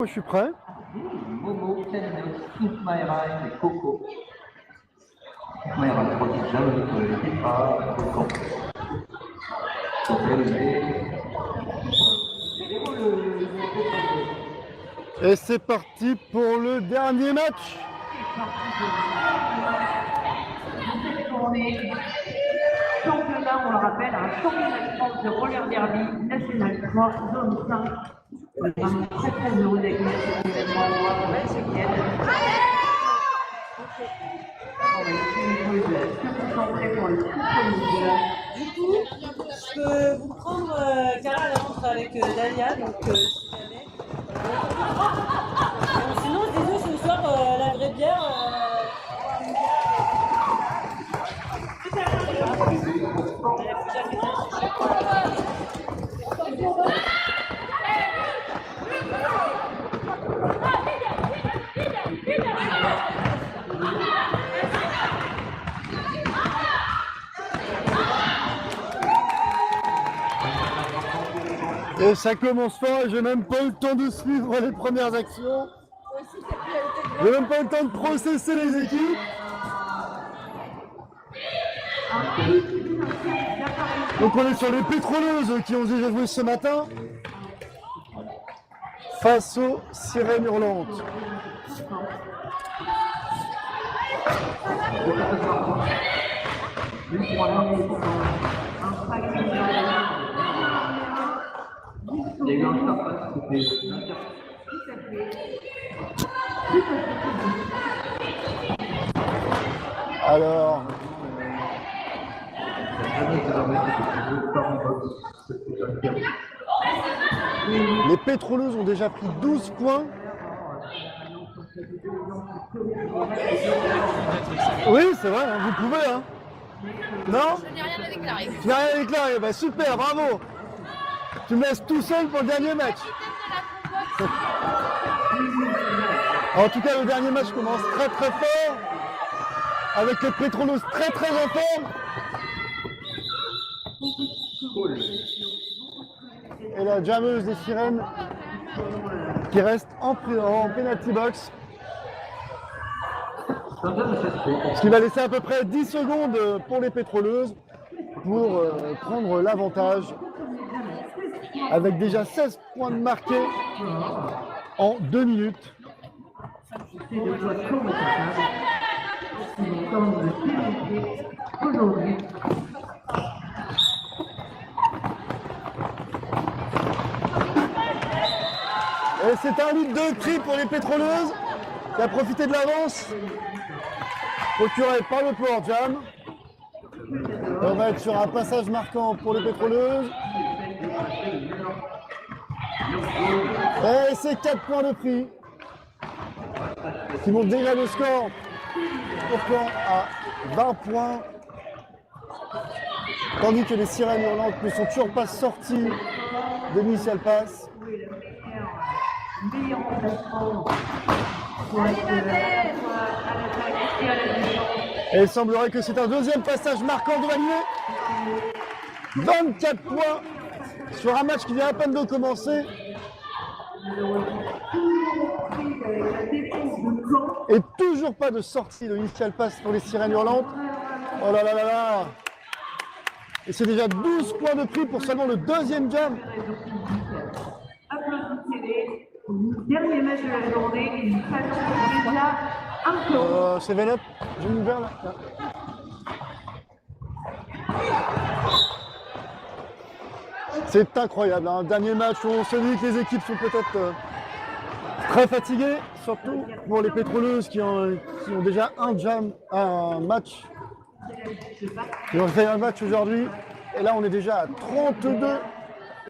Je suis prêt. Momo, Kenos, Ismaël et Coco. Ismaël a produit jamais de départ, Coco. Et c'est parti pour le dernier match. Championnat, on le rappelle, un championnat de France de roller derby national 3, zone 5. Vraiment très très heureux d'accueillir cet événement en week-end. On va essayer de se concentrer pour le tout premier heure. Du coup, je peux vous prendre Cara, elle rentre avec Dalia, donc si jamais. Sinon, je disais ce soir, la vraie bière. Et ça commence fort et j'ai même pas eu le temps de suivre les premières actions. J'ai même pas eu le temps de processer les équipes. Donc on est sur les pétroleuses qui ont déjà joué ce matin face aux sirènes hurlantes. Il y a eu un stop parce que c'était Alors, les pétroleuses ont déjà pris 12 points. Oui, c'est vrai, hein, vous pouvez. Hein. Non? Je n'ai rien à déclarer. Tu n'as rien à déclarer, bah super, bravo. Tu me laisses tout seul pour le dernier match. En tout cas, le dernier match commence très très fort, avec les pétroleuses très très en forme. Et la jammeuse des sirènes qui reste en penalty box. Ce qui va laisser à peu près 10 secondes pour les pétroleuses pour prendre l'avantage. Avec déjà 16 points de marqués en 2 minutes. Et c'est un litre de cri pour les pétroleuses qui a profité de l'avance procurée par le Power Jam. On va être sur un passage marquant pour les pétroleuses. Et c'est 4 points de prix qui montent déjà le score pourtant à 20 points. Tandis que les sirènes hurlantes ne sont toujours pas sorties d'initial pass. Et il semblerait que c'est un deuxième passage marquant de Valier. 24 points sur un match qui vient à peine de commencer. Et toujours pas de sortie de l'initial pass pour les sirènes hurlantes. Oh là là là là. Et c'est déjà 12 points de prix pour seulement le deuxième jam. Applaudissez-les. Dernier match de la journée, et nous passons déjà un tour. C'est Venep, j'ai une ouvert là. C'est incroyable, un dernier match où on se dit que les équipes sont peut-être très fatiguées, surtout pour les pétroleuses qui ont déjà un match. Ils ont fait un match aujourd'hui, et là on est déjà à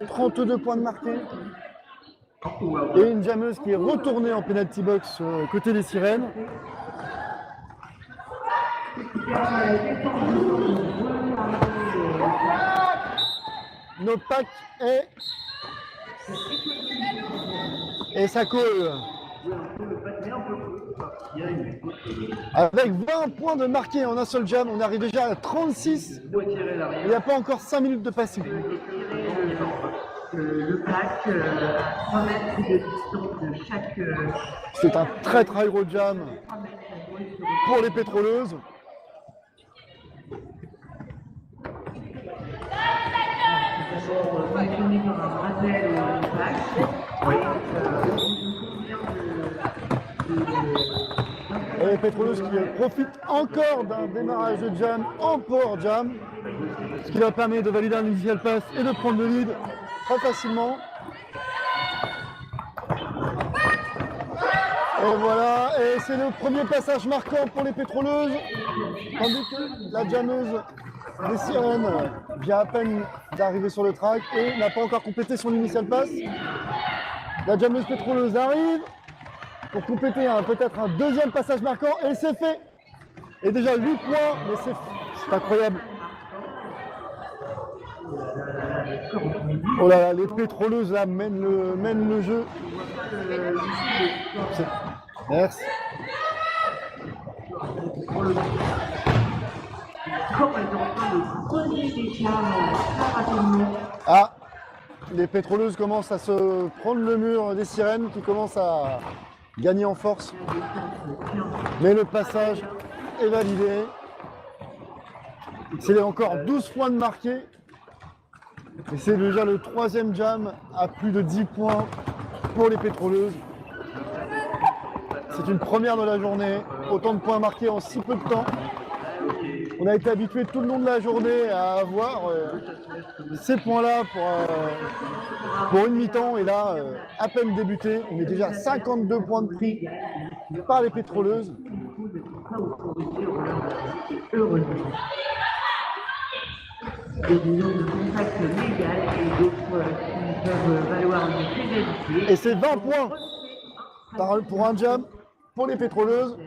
32 points de marqués. Et une jammeuse qui est retournée en penalty box côté des sirènes. Nopak et ça colle. Avec 20 points de marqués en un seul jam, on arrive déjà à 36. Il n'y a pas encore 5 minutes de passé. attaque à 3 mètres de distance de chaque C'est un très très gros jam 3 mètres sur pour les pétroleuses. d'abord fonctionner comme un bretelle au impact. Et les pétroleuses qui profitent encore d'un démarrage de jam en power jam, ce qui leur permet de valider un initial pass et de prendre le lead très facilement. Et voilà, et c'est le premier passage marquant pour les pétroleuses, tandis que la jammeuse des sirènes vient à peine d'arriver sur le track et n'a pas encore complété son initial pass. La jammeuse pétroleuse arrive pour compléter peut-être un deuxième passage marquant et c'est fait. Et déjà 8 points, mais c'est incroyable. Oh là là, les pétroleuses là mènent le jeu. Merci. Comme elles sont en train de creuser des caves très rapidement. Ah, les pétroleuses commencent à se prendre le mur des sirènes qui commencent à gagner en force. Mais le passage est validé. C'est encore 12 points de marqué. Et c'est déjà le troisième jam à plus de 10 points pour les pétroleuses. C'est une première de la journée. Autant de points marqués en si peu de temps. On a été habitué tout le long de la journée à avoir ces points-là pour une mi-temps. Et là, à peine débuté, on est déjà à 52 points de prix par les pétroleuses. Des zones de contact légal et d'autres qui peuvent valoir une pénalité. Et c'est 20 points pour un jam pour les pétroleuses.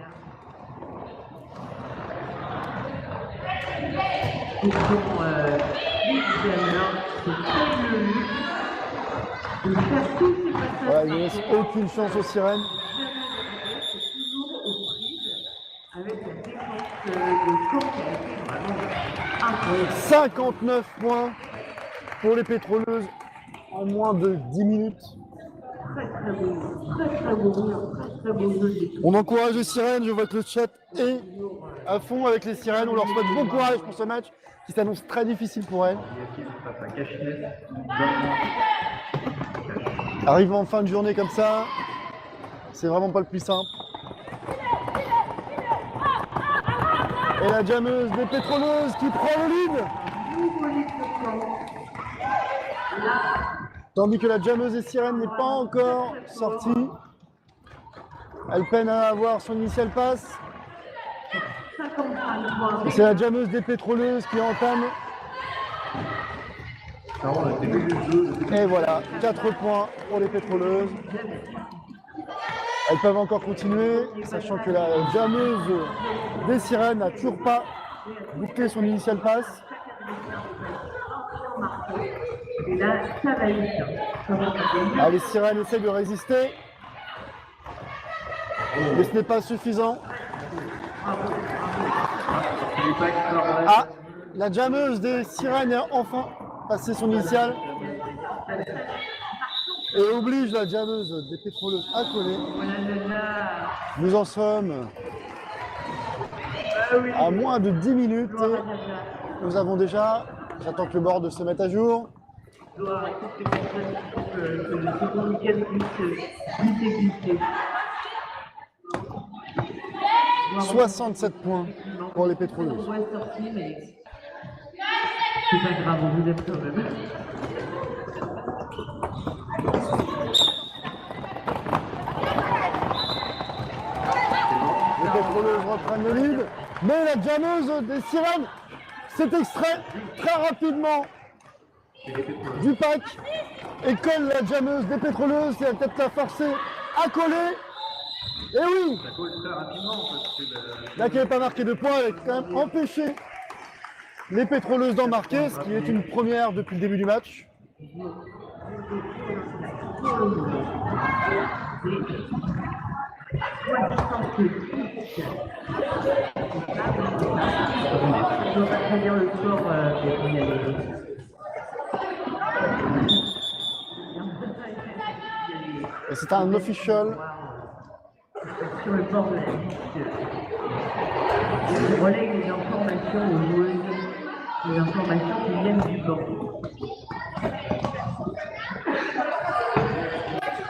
Ils sont les designers qui prennent le luxe de faire tous ces passages. Voilà, il ne laisse aucune chance aux sirènes. C'est toujours aux prises avec la défense de corps qui a été vraiment incroyable. 59 points pour les pétroleuses en moins de 10 minutes. Très très beau jeu, très beau jeu des On encourage les sirènes, je vois que le chat est à fond avec les sirènes. On leur souhaite bon courage pour ce match qui s'annonce très difficile pour elles. Arrivant en fin de journée comme ça, c'est vraiment pas le plus simple. Et la jammeuse des pétroleuses qui prend le lead. Tandis que la jammeuse des sirènes n'est pas encore sortie. Elle peine à avoir son initial pass. Et c'est la jammeuse des pétroleuses qui entame. Et voilà, 4 points pour les pétroleuses. Elles peuvent encore continuer, sachant que la jammeuse des sirènes n'a toujours pas bouclé son initial pass. Et là, ça va vite. Ah, les sirènes essaient de résister, mais ce n'est pas suffisant. Ah, la jammeuse des sirènes a enfin passé son initial et oblige la jammeuse des pétroleuses à coller. Nous en sommes à moins de 10 minutes et nous avons déjà, j'attends que le board se mette à jour. Gloire à toutes les personnes qui font que le second week-end puisse exister. 67 points pour les pétroleuses. On doit être sorti, mais c'est pas grave, on vous aime quand même. Les pétroleuses reprennent le lead, mais la jammeuse des sirènes s'est extrait très rapidement du pack et colle la jammeuse des pétroleuses qui va peut-être la forcer à coller. Et oui, là qui n'avait pas marqué de points, elle a quand même empêché les pétroleuses d'en marquer, ce qui est une première depuis le début du match. Je vois pas très bien le score, Et c'est un official. Sur le bord de la piste, je relègue les informations aux joueuses, les informations qui viennent du banc.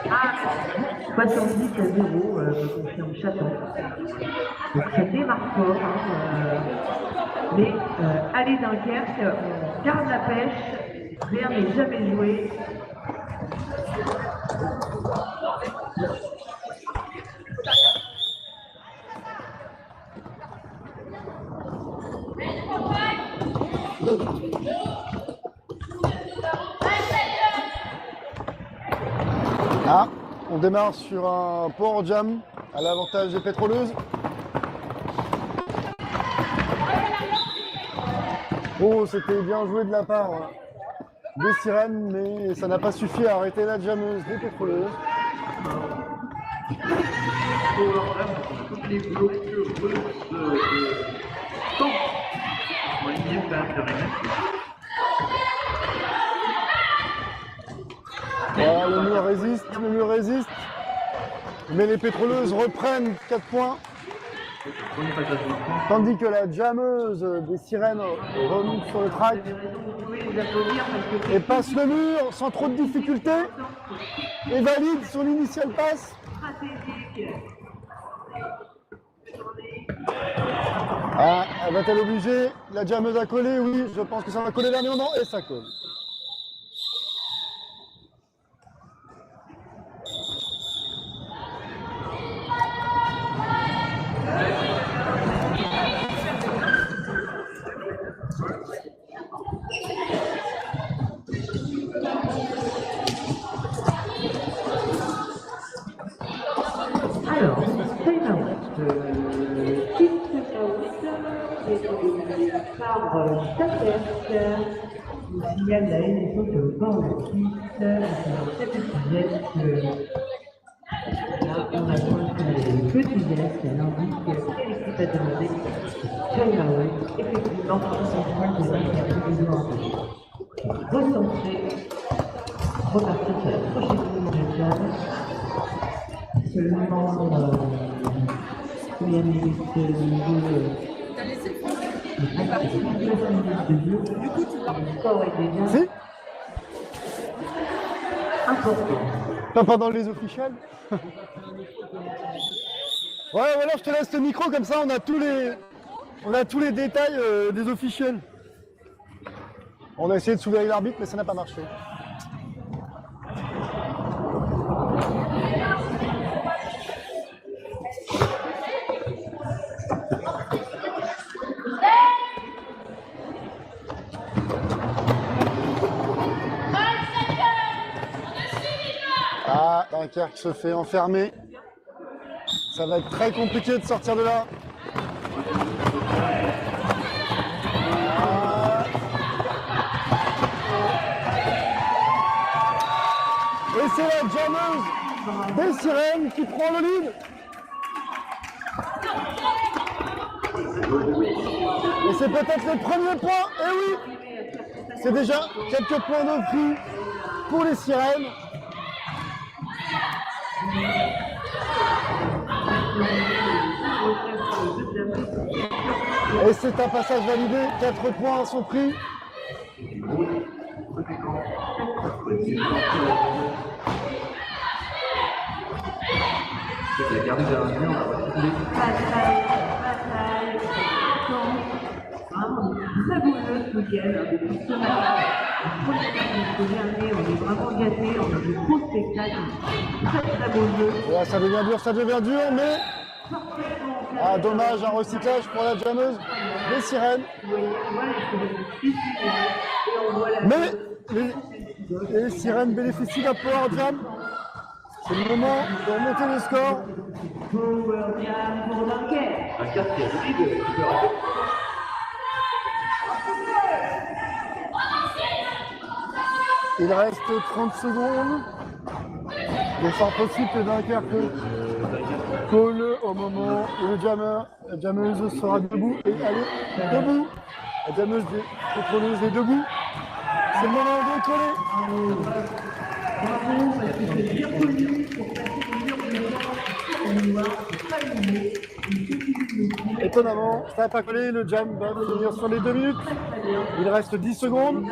Ah, 70 à 0, me confirme Chaton. Donc c'était marquant, mais allez Dunkerque, on garde la pêche, rien n'est jamais joué. Ah, on démarre sur un port jam à l'avantage des pétroleuses. Oh, c'était bien joué de la part des sirènes, mais ça n'a pas suffi à arrêter la jammeuse des pétroleuses. Toutes les bloqueuses de temps sont alignées par un périmètre. Voilà, le mur résiste. Mais les pétroleuses reprennent 4 points. Tandis que la jammeuse des sirènes remonte sur le track et passe le mur sans trop de difficultés et valide son initial pass. Ah, va-t-elle obliger la jammeuse à coller? Oui, je pense que ça va coller dernier moment et ça colle. Alors, time-out. Petit time-out qui est donné par Taperk. Il signale la NSO que le banc de piste, cette petite là, on a besoin que les petits gestes, elle indique que l'équipe a demandé time-out. Effectivement, on s'en fout de l'interview. Recentrer, repartir sur la prochaine ligne de jam. Seulement, il y a des jeux. Le score est déjà Si? important. Pas pendant les officiels. Ouais, voilà, je te laisse le micro, comme ça on a tous les détails des officiels. On a essayé de soulever l'arbitre, mais ça n'a pas marché. Ah, Dunkerque se fait enfermer. Ça va être très compliqué de sortir de là. Ah. Et c'est la jammeuse des sirènes qui prend le lead. Et c'est peut-être le premier point. Eh oui, c'est déjà quelques points de prix pour les sirènes. Et c'est un passage validé, 4 points à son prix. La garde derrière lui, on va reculer. Bataille, vraiment très beau jeu ce week-end, depuis ce matin. Jusqu'au dernier, on est vraiment gâtés, on a de beaux spectacles, très beau jeu. Là, ça devient dur, mais ah, dommage, un recyclage pour la jammeuse des sirènes. Mais les sirènes bénéficient d'un power jam. C'est le moment de remonter le score. Power jam pour Dunkerque. Un quartier de lead, tu peux rater. Il reste 30 secondes. Il est fort possible que Dunkerque colle au moment où la jammeuse sera debout. Et elle est debout. La jammeuse des pétroleuses est debout. C'est le moment de coller. Bravo, parce que c'est bien connu pour étonnamment, ça n'a pas collé, le jam va finir sur les 2 minutes. Il reste 10 secondes.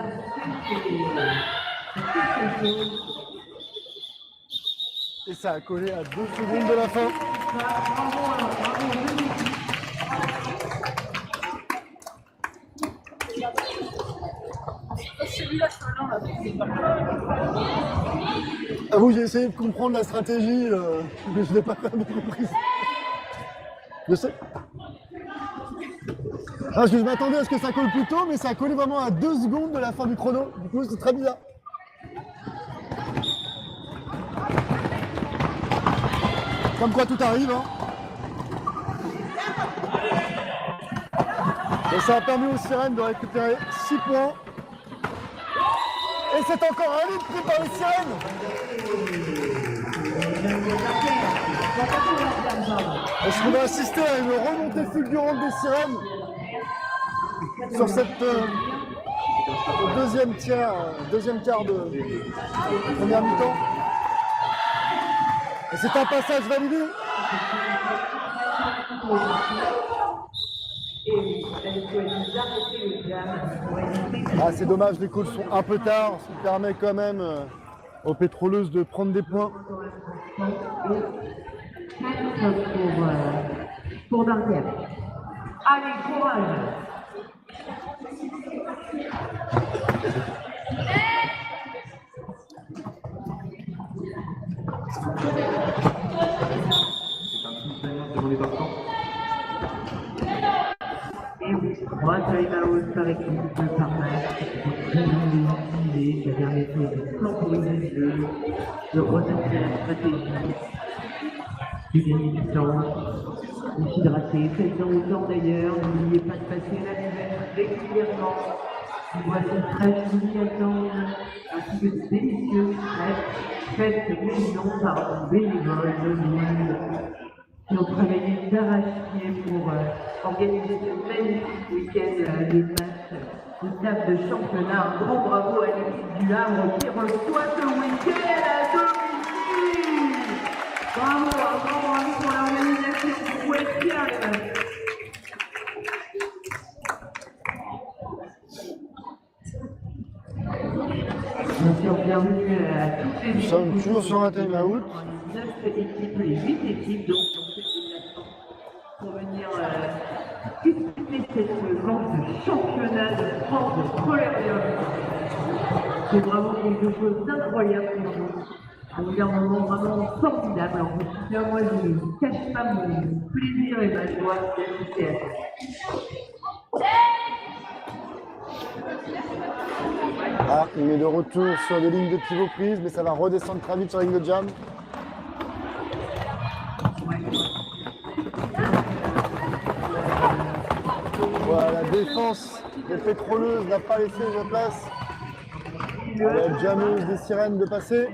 Et ça a collé à 2 secondes de la fin. Ah vous, j'ai essayé de comprendre la stratégie, mais je ne l'ai pas vraiment comprise. Je sais. Parce que je m'attendais à ce que ça colle plus tôt, mais ça a collé vraiment à 2 secondes de la fin du chrono. Du coup, c'est très bizarre. Comme quoi tout arrive, hein. Et ça a permis aux Sirènes de récupérer 6 points. Et c'est encore un lead pris par les Sirènes. Est-ce qu'on va assister à une remontée fulgurante des Sirènes sur cette deuxième quart de première mi-temps? Et c'est un passage validé. Ah, c'est dommage, les calls sont un peu tard, ce qui permet quand même aux pétroleuses de prendre des points. Pour Dunkerque. Allez, courage! Et oui, moi, time-out avec l'équipe de Parnasse, très bien utilisé, qui a permis de temporiser le jeu, de redonner la stratégie, de gagner du temps, de s'hydrater, faites dans autant d'ailleurs, n'oubliez pas de passer la levette régulièrement. Voici fraîche bouillonnante, ainsi que de délicieuses crêpes faites maison par un bénévole de Lille qui ont travaillé d'arrache-pied pour organiser ce magnifique week-end des matchs de table de championnat. Un grand bravo à l'équipe du Havre qui reçoit ce week-end à domicile. Bravo, un grand bravo pour l'organisation, vous pouvez être fiers les mecs. Bien sûr, bienvenue à toutes les équipes. Nous sommes toujours sur un time-out. 9 équipes, les 8 équipes, donc on fait des déplacements pour venir discuter cette manche de championnat de France de Colérium. C'est vraiment quelque chose d'incroyable pour nous. Un moment vraiment formidable. En tout cas, moi, je ne cache pas mon plaisir et ma joie d'assister à ça. Ah, il est de retour sur des lignes de pivot prises, mais ça va redescendre très vite sur la ligne de jam. Voilà, la défense des pétroleuses n'a pas laissé la place à la jammeuse des Sirènes de passer.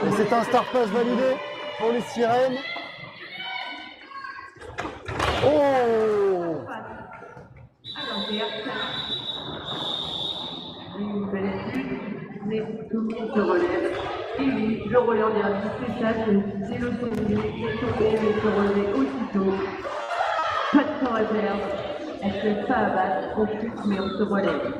Et c'est un start pass validé pour les Sirènes. Oh! Une belle étude, mais tout le monde se relève. Et oui, le relais en direct, c'est ça, c'est le CND, c'est sauvé, mais se relever aussitôt. Pas de temps à perdre, on ne se laisse pas abattre, on chute, mais on se relève.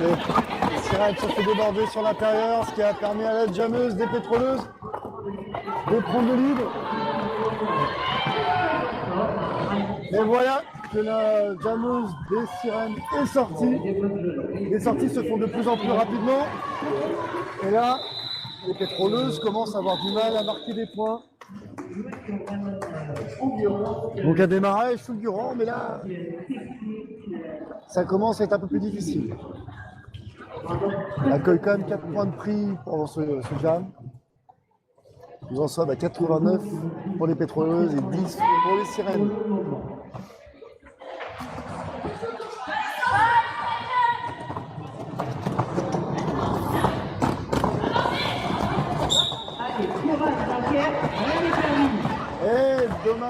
Les Sirènes se fait déborder sur l'intérieur, ce qui a permis à la jammeuse des pétroleuses de prendre le lead. Et voilà que la jammeuse des Sirènes est sortie. Les sorties se font de plus en plus rapidement. Et là, les pétroleuses commencent à avoir du mal à marquer des points. Donc un démarrage fulgurant, mais là, ça commence à être un peu plus difficile. On accueille quand même 4 points de prix pendant ce jam. Nous en sommes à 89 pour les pétroleuses et 10 pour les Sirènes.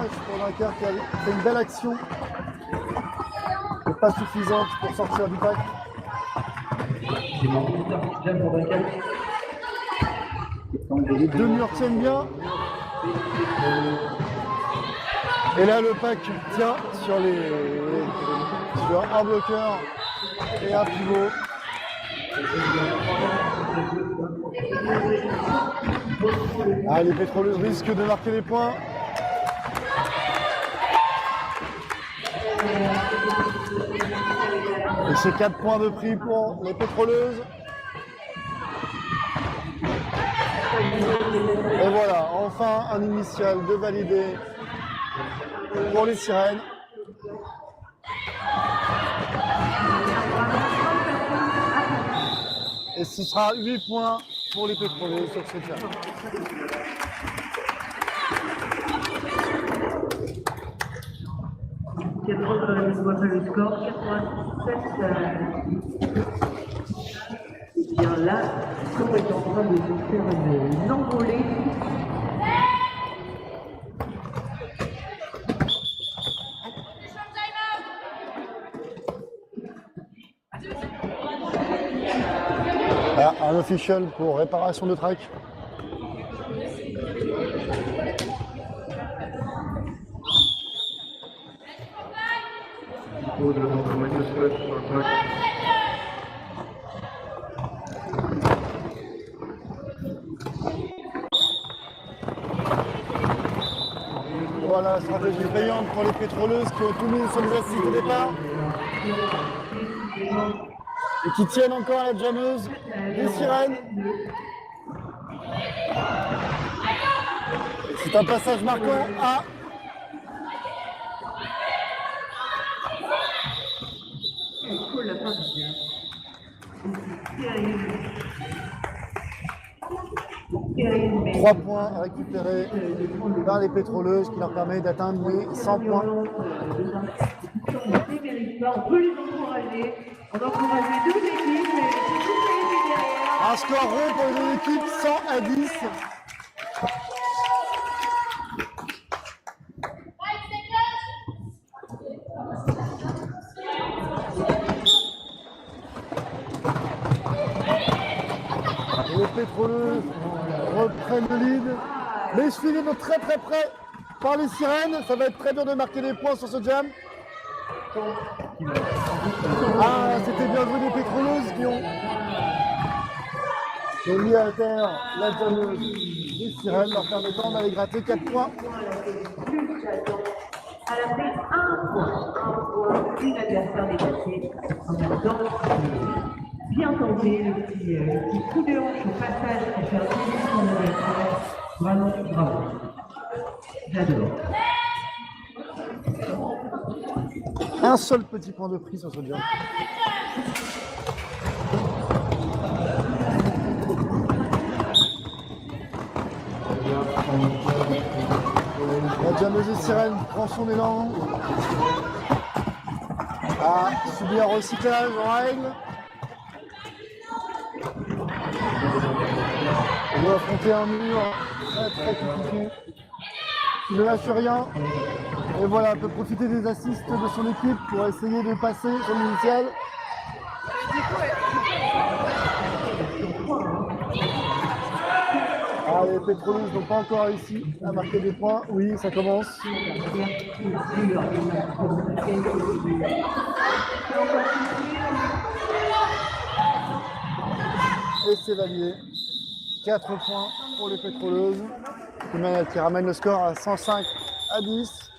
dommage pour Dunkerque qui a fait une belle action, mais pas suffisante pour sortir du pack. C'est mon ministère jam pour Dunkerque. Les deux murs tiennent bien. Et là, le pack tient sur un bloqueur et un pivot. Ah, les pétroleuses risquent de marquer les points. Et c'est 4 points de prix pour les pétroleuses. Et voilà, enfin un initial de validé pour les sirènes. Et ce sera 8 points pour les pétroleuses sur ce terrain. Je vois pas le score, 87. Et bien là, comme est en train de se faire une envolée. Voilà, un official pour réparation de track. Voilà, stratégie payante pour les pétroleuses qui ont tout mis sur les assises au départ. Et qui tiennent encore la jammeuse des sirènes. C'est un passage marquant à Cool, la fin du bien. Terrible. 3 points récupérés par les pétroleuses qui leur permet d'atteindre les 100 points. On peut les encourager. On encourage les deux équipes, mais c'est tout derrière. Un score rond pour les deux équipes, 100-10. Les pétroleuses reprennent le lead, mais suivis de très très près par les sirènes. Ça va être très dur de marquer des points sur ce jam. Ah, c'était bien joué des pétroleuses qui ont mis à terre la jammeuse des sirènes, leur permettant d'aller gratter 4 points. Elle a fait un point, une adversaire dépassée. En même temps, bien tenté, le petit coup de hanche au passage qui fait un peu son adversaire. Vraiment, bravo. J'adore. Un seul petit point de prix sur ce jam. La jammeuse des sirènes prend son élan. Ah, subit un recyclage en règle. Elle doit affronter un mur très compliqué. Il ne lâche rien. Et voilà, elle peut profiter des assists de son équipe pour essayer de passer son initial. Ah, les pétroleuses n'ont pas encore réussi à marquer des points. Oui, ça commence. Et c'est validé. 4 points pour les pétroleuses qui ramènent le score à 105-10.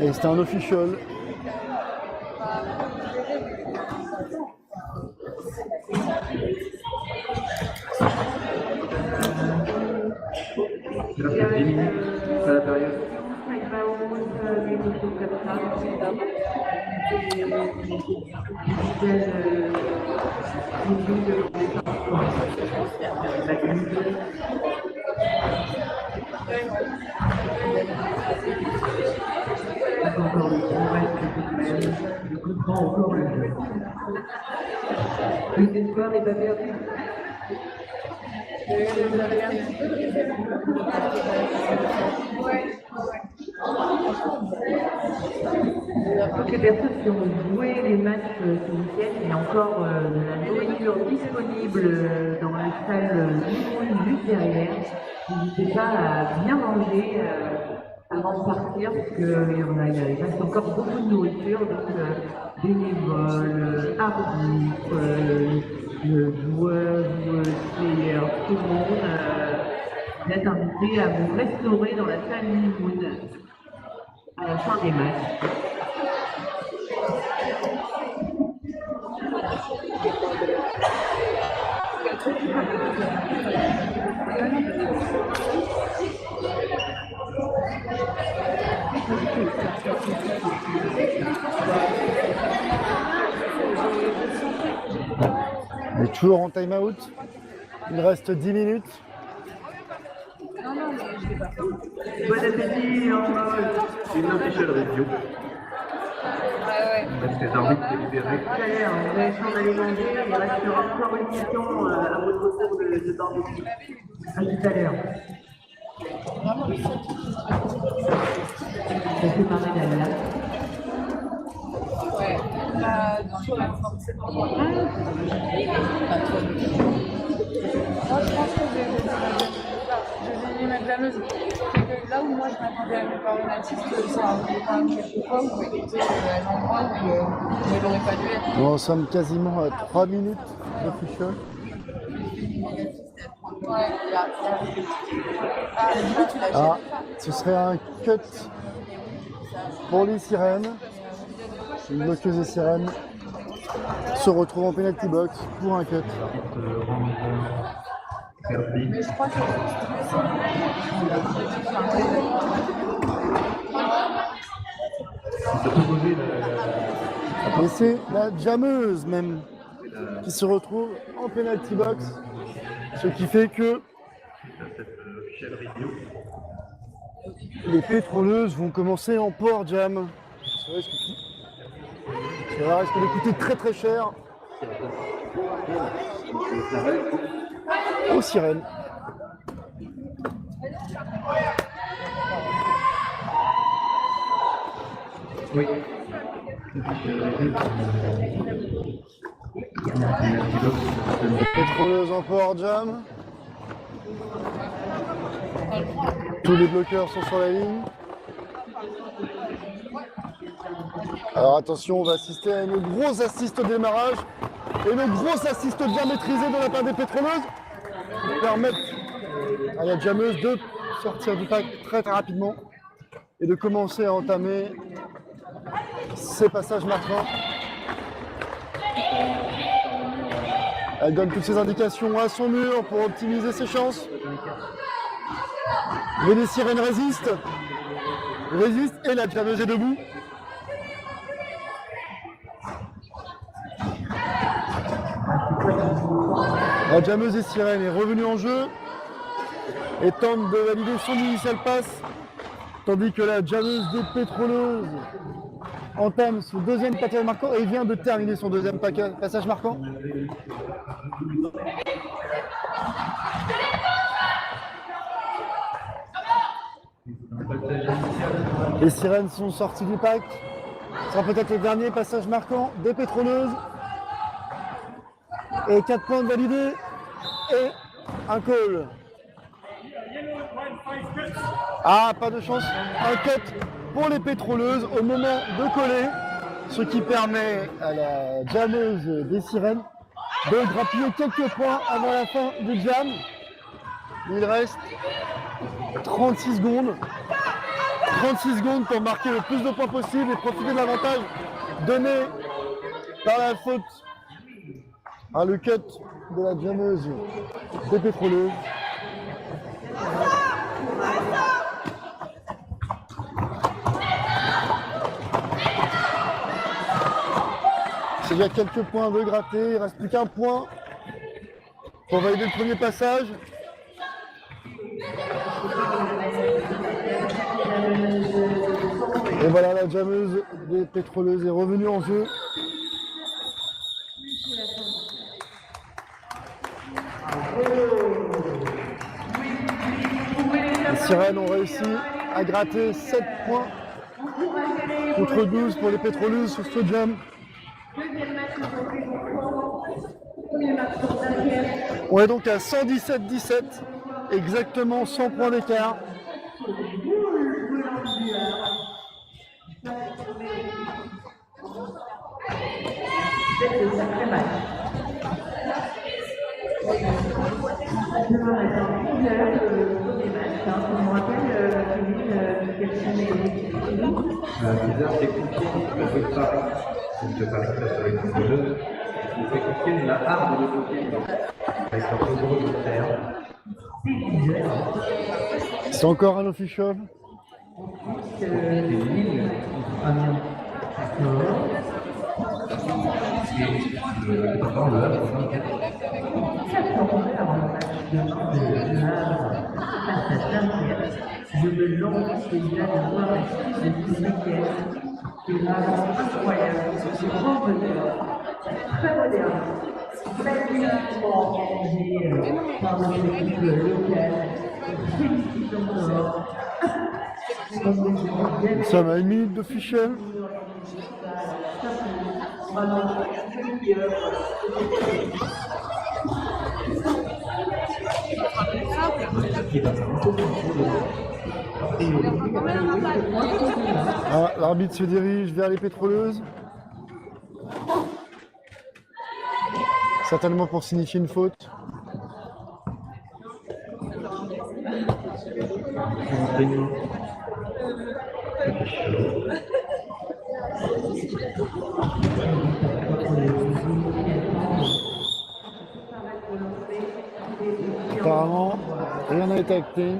Et c'est un official. C'est là, c'est 10 minutes à la période. Je comprends encore le jeu. L'espoir n'est pas perdu. Toutes les personnes qui ont joué les matchs ce week-end, il y a encore de la nourriture disponible dans les salles juste derrière. N'hésitez pas à bien manger avant de partir, parce qu'il reste encore beaucoup de nourriture, donc bénévoles, arbitres, joueurs, players, tout le monde, vous êtes invités à vous restaurer dans la salle Limoun à la fin des matchs. On est toujours en time-out. Il reste 10 minutes. Bon appétit, C'est une officielle review. Parce que j'ai envie de délibérer. on va essayer d'aller manger, il restera encore une question à votre tour de barbecue. À tout à l'heure. Ça fait parler d'Allah. Ouais, sur la forme, c'est pas moi. Moi, je pense que je vais mettre la meuse. C'est que là où moi je m'attendais à mes parents natifs, ça arrivait quand même quelquefois où il était un endroit où il n'aurait pas dû être. Nous sommes quasiment à 3 minutes de fichier. Ouais, du coup, tu l'as Ah, ce serait un cut pour les sirènes. Une bloqueuse des sirènes se retrouve en penalty box pour un cut. Mais je crois que Et c'est la jammeuse même qui se retrouve en penalty box. Ce qui fait que les pétroleuses vont commencer en port jam. Ça risque de coûter très très cher aux sirènes. Oui. Pétroleuse en port jam. Tous les bloqueurs sont sur la ligne. Alors attention, on va assister à une grosse assiste au démarrage et une grosse assiste bien maîtrisée de la part des pétroleuses qui permettent à la jammeuse de sortir du pack très très rapidement et de commencer à entamer ses passages marquants. Elle donne toutes ses indications à son mur pour optimiser ses chances. Mais les sirènes résistent et la jammeuse est debout. La jammeuse des sirènes est revenue en jeu et tente de valider son initial pass, tandis que la jammeuse des pétroleuses entame son deuxième passage marquant et vient de terminer son deuxième passage marquant. Les sirènes sont sorties du pack. Ce sera peut-être le dernier passage marquant des pétroleuses. Et 4 points validés et un call. Ah, pas de chance. Un cut pour les pétroleuses au moment de coller, ce qui permet à la jammeuse des sirènes de grappiller quelques points avant la fin du jam. Il reste 36 secondes. 36 secondes pour marquer le plus de points possible et profiter de l'avantage donné par la faute. Le cut de la jammeuse des pétroleuses. C'est déjà quelques points de gratté, il ne reste plus qu'un point pour valider le premier passage. Et voilà, la jammeuse des pétroleuses est revenue en jeu. Sirènes ont réussi à gratter 7 points contre 12 pour les pétroleuses sur ce jam. On est donc à 117-17, exactement 100 points d'écart. C'est un sacré match. Demain matin, 11h, le premier match. On me rappelle, Kevin, quels sont les groupes. Les pompiers qui peuvent Paris, donc de Paris avec les jeunes, vous faites confier la arme de pompiers avec un peu gros de terre. C'est encore un official. Je me lance déjà de voir la suite de ce week-end. C'est vraiment incroyable. C'est grand bonheur. Très moderne. Magnifiquement organisé par nos équipes locales. Félicitations encore. Nous sommes à 1 minute d'official. Ah, l'arbitre se dirige vers les pétroleuses. Certainement pour signifier une faute. Apparemment, rien n'a été acté.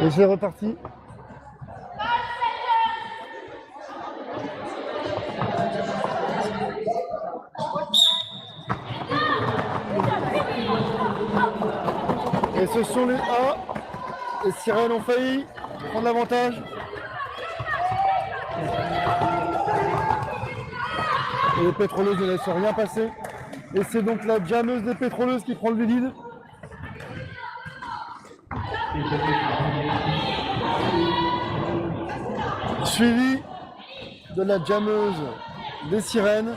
Et c'est reparti. Et ce sont les A. Les Sirènes ont failli prendre l'avantage. Et les pétroleuses ne laissent rien passer. Et c'est donc la jammeuse des pétroleuses qui prend le lead. Suivi de la jammeuse des Sirènes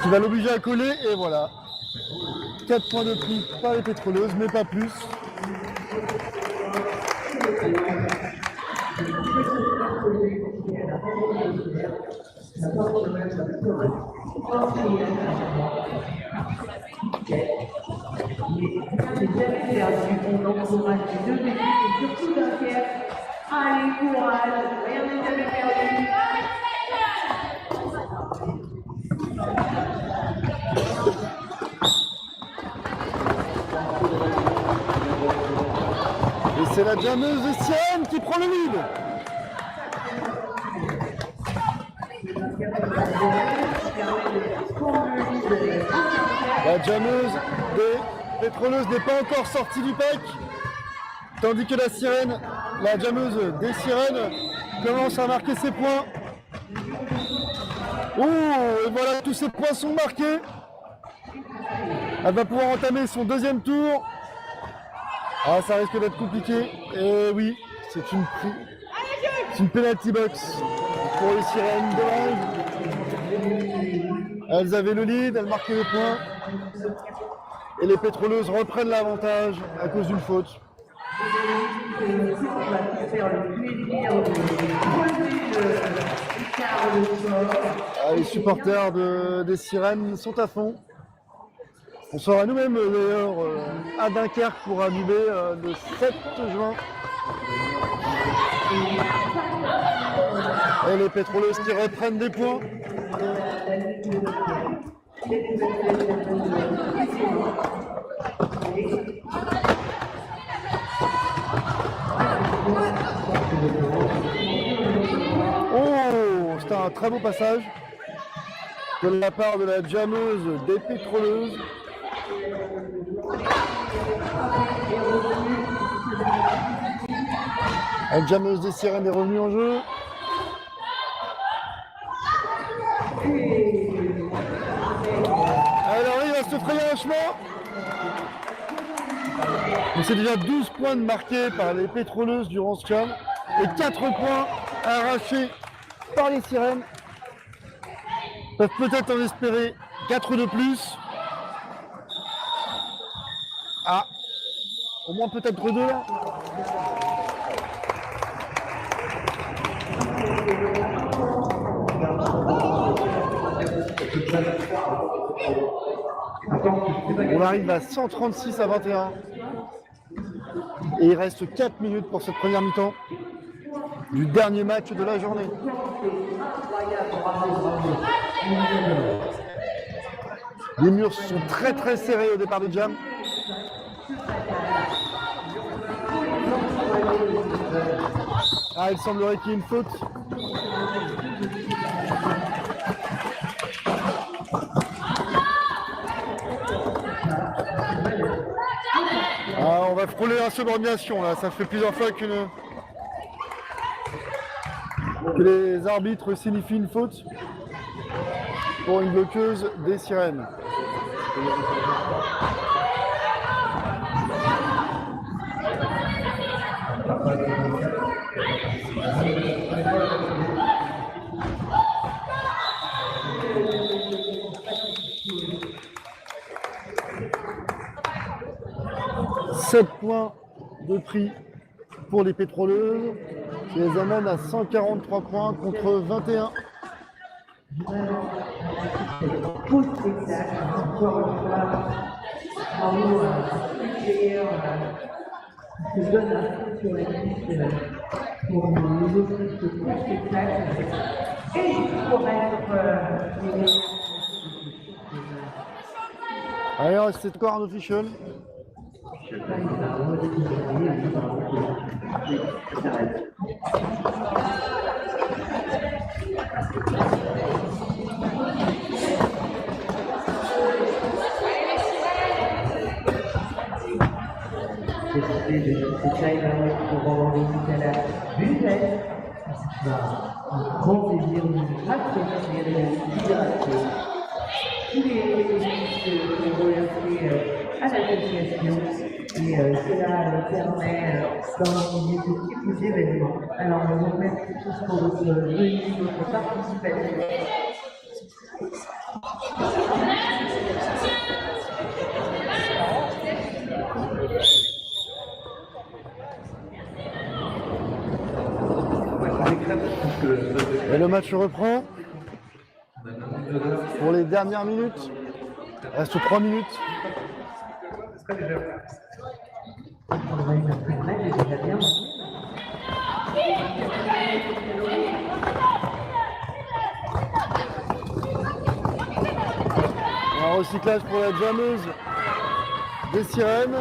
qui va l'obliger à coller. Et voilà. 4 points de prix par les pétroleuses, mais pas plus. On encourage les deux équipes et surtout Dunkerque. Allez, courage, rien n'est jamais perdu. Et c'est la jammeuse des Sirènes qui prend le lead. La jammeuse des pétroleuses n'est pas encore sortie du pack, tandis que la sirène, la jammeuse des Sirènes, commence à marquer ses points. Oh, et voilà, tous ces points sont marqués. Elle va pouvoir entamer son deuxième tour. Ah, ça risque d'être compliqué. Et oui, c'est une penalty box pour les Sirènes. Dommage. Elles avaient le lead, elles marquaient le point. Et les pétroleuses reprennent l'avantage à cause d'une faute. Ah, les supporters des Sirènes sont à fond. On sera nous-mêmes d'ailleurs à Dunkerque pour annuler le 7 juin. Et les pétroleuses qui reprennent des points. Oh, c'était un très beau passage de la part de la jammeuse des pétroleuses. La jammeuse des Sirènes est revenue en jeu. Elle arrive à se frayer un chemin. Donc c'est déjà 12 points de marqués par les pétroleuses durant ce jam et 4 points arrachés par les sirènes. Peuvent peut-être en espérer 4 de plus. Ah, au moins peut-être 2 là. On arrive à 136 à 21. Et il reste 4 minutes pour cette première mi-temps du dernier match de la journée. Les murs sont très serrés au départ de jam. Ah, il semblerait qu'il y ait une faute. Ah, on va frôler la subordination là, ça fait plusieurs fois que les arbitres signifient une faute pour une bloqueuse des sirènes. « 7 points de prix pour les pétroleuses, qui les amène à 143 points contre 21. Beau spectacle, encore une fois, bravo qui se donne un peu sur la piste pour nous offrir ce beau spectacle et pour être les meilleurs. Alors, c'est encore un official. C'est time-out pour Nicolas Buffet. C'est un grand plaisir de nous rafraîchir et de s'hydrater. Tous les bénéfices sont reversés à l'association et cela permet d'organiser ce type d'événements. Alors, on vous remercie tous pour votre venue, votre participation. Et le match reprend pour les dernières minutes. Il reste 3 minutes. Un recyclage pour la jammeuse des sirènes.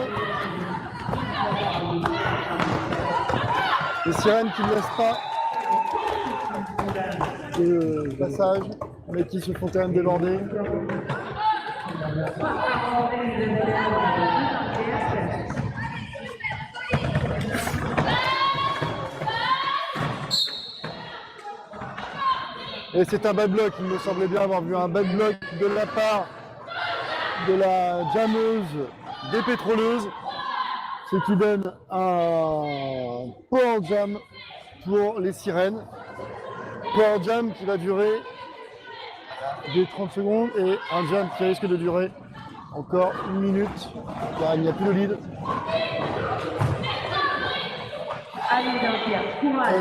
Les sirènes qui ne laissent pas de passage, mais qui se font quand même déborder. Et c'est un bad block, il me semblait bien avoir vu un bad block de la part de la jammeuse des pétroleuses, ce qui donne un power jam pour les sirènes. Power jam qui va durer des 30 secondes et un jam qui risque de durer encore 1 minute car il n'y a plus de lead. Allez, Jean-Pierre, courage.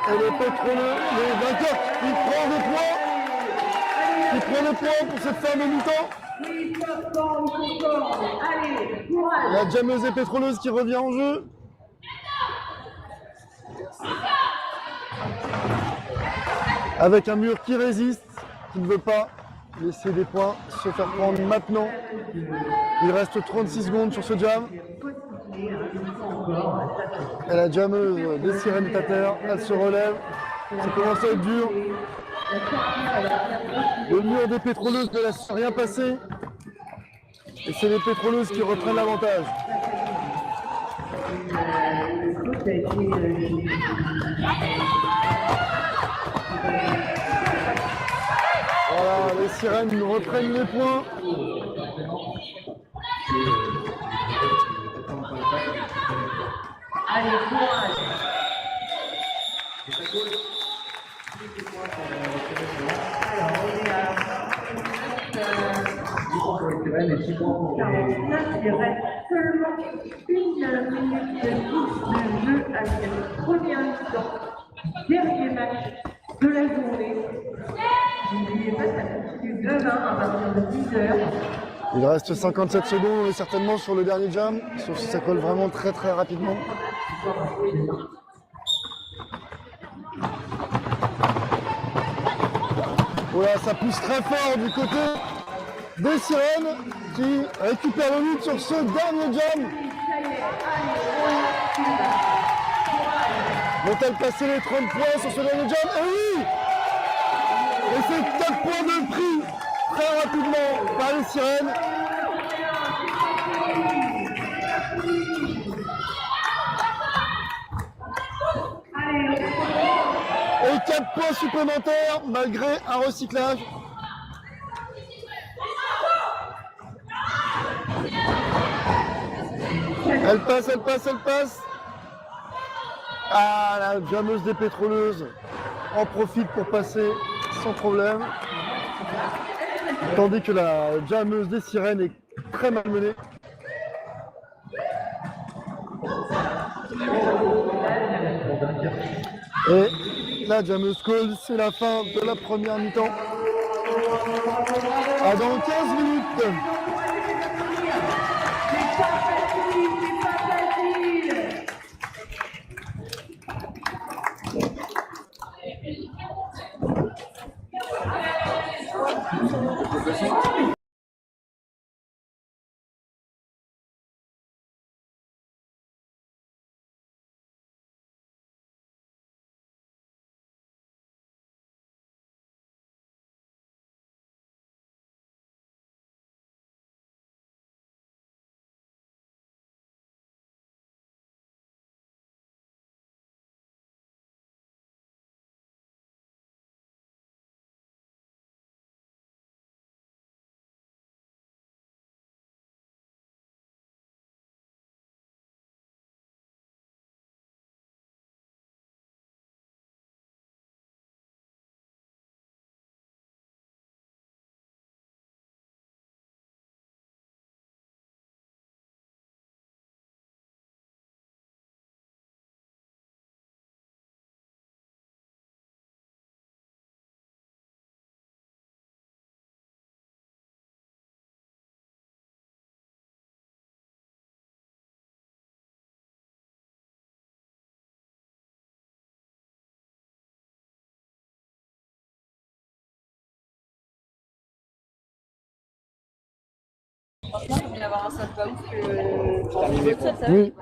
Et le pétroleux, le vainqueur, il prend des points. Il prend des points pour cette fin de mi-temps. Oui, il faut fort. Allez, courage. La jammeuse et pétroleuse qui revient en jeu. Avec un mur qui résiste, qui ne veut pas laisser des points se faire prendre maintenant. Il reste 36 secondes sur ce jam. Et la jammeuse des sirènes est à terre, elle se relève. Ça commence à être dur. Le mur des pétroleuses ne laisse rien passer. Et c'est les pétroleuses qui reprennent l'avantage. Voilà, les sirènes reprennent les points. Allez, courage. Alors, on est là, il reste seulement 1 minute de jeu avec le premier instant, dernier match de la journée. N'oubliez pas, ça continue demain à partir de 10h. Il reste 57 secondes certainement sur le dernier jam, sauf si ça colle vraiment très très rapidement. Voilà, ça pousse très fort du côté des Sirènes qui récupèrent le lead sur ce dernier jam. Vont-elles passer les 30 points sur ce dernier jam? Et oui! Et c'est 4 points de prix très rapidement par les Sirènes. Et 4 points supplémentaires malgré un recyclage. Elle passe, elle passe, elle passe. Ah, la jammeuse des pétroleuses en profite pour passer sans problème. Tandis que la jammeuse des Sirènes est très malmenée. Et la jammeuse colle, c'est la fin de la première mi-temps. Ah, dans 15 minutes. Franchement, il vaut mieux avoir un seul pas ouf que pour les autres seuls, ça Oui.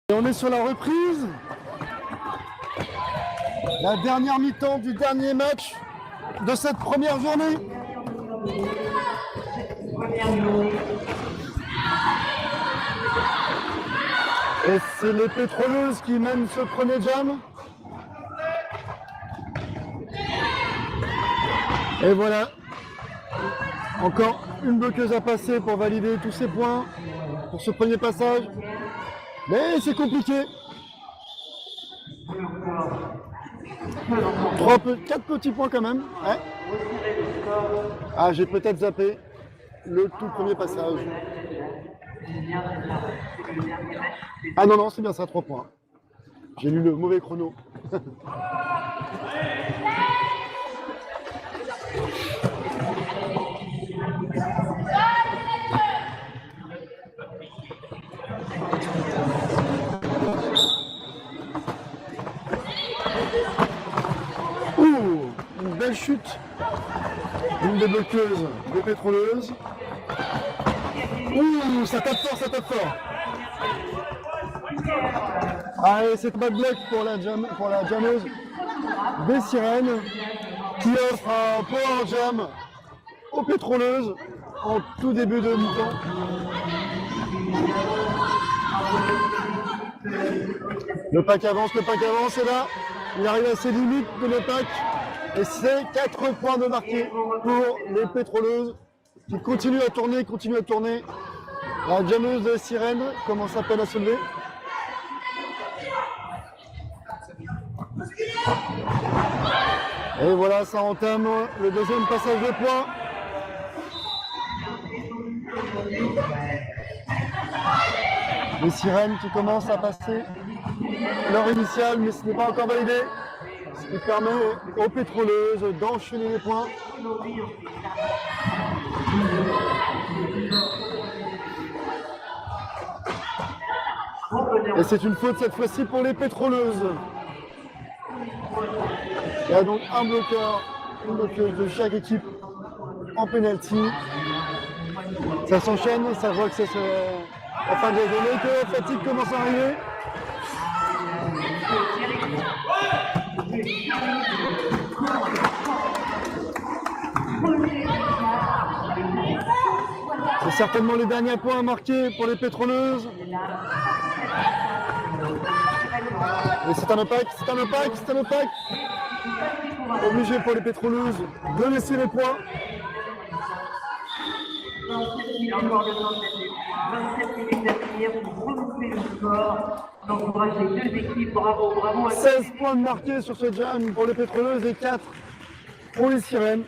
Et on est sur la reprise. La dernière mi-temps du dernier match de cette première journée. Et c'est les pétroleuses qui mènent ce premier jam. Et voilà. Encore une bloqueuse à passer pour valider tous ces points pour ce premier passage. Mais c'est compliqué. 4 petits points quand même. Ouais. Ah, j'ai peut-être zappé le tout premier passage. Ah non, non, c'est bien ça, 3 points. J'ai lu le mauvais chrono. Ouh, une belle chute Une des bloqueuses des pétroleuses. Ouh, ça tape fort, ça tape fort. Allez, c'est pas de bloc pour la jammeuse des sirènes qui offre un power jam aux pétroleuses en tout début de mi-temps. Le pack avance, et là, il arrive à ses limites de le pack. Et c'est 4 points de marqué pour les pétroleuses qui continuent à tourner. La jammeuse de sirène commence à peine à se lever. Et voilà, ça entame le deuxième passage de points. Les sirènes qui commencent à passer leur initiale, mais ce n'est pas encore validé. Ce qui permet aux pétroleuses d'enchaîner les points. Et c'est une faute cette fois-ci pour les pétroleuses. Il y a donc un bloqueur, une bloqueuse de chaque équipe en penalty. Ça s'enchaîne, ça voit que c'est la fin de la journée, que la fatigue commence à arriver. C'est certainement les derniers points à marquer pour les pétroleuses. Et c'est un impact. Obligé pour les pétroleuses de laisser les points. Il a encore le temps de 27 minutes à finir pour remonter le score. On encourage les deux équipes. Bravo. 16 points de marqués sur ce jam pour les pétroleuses et 4 pour les sirènes.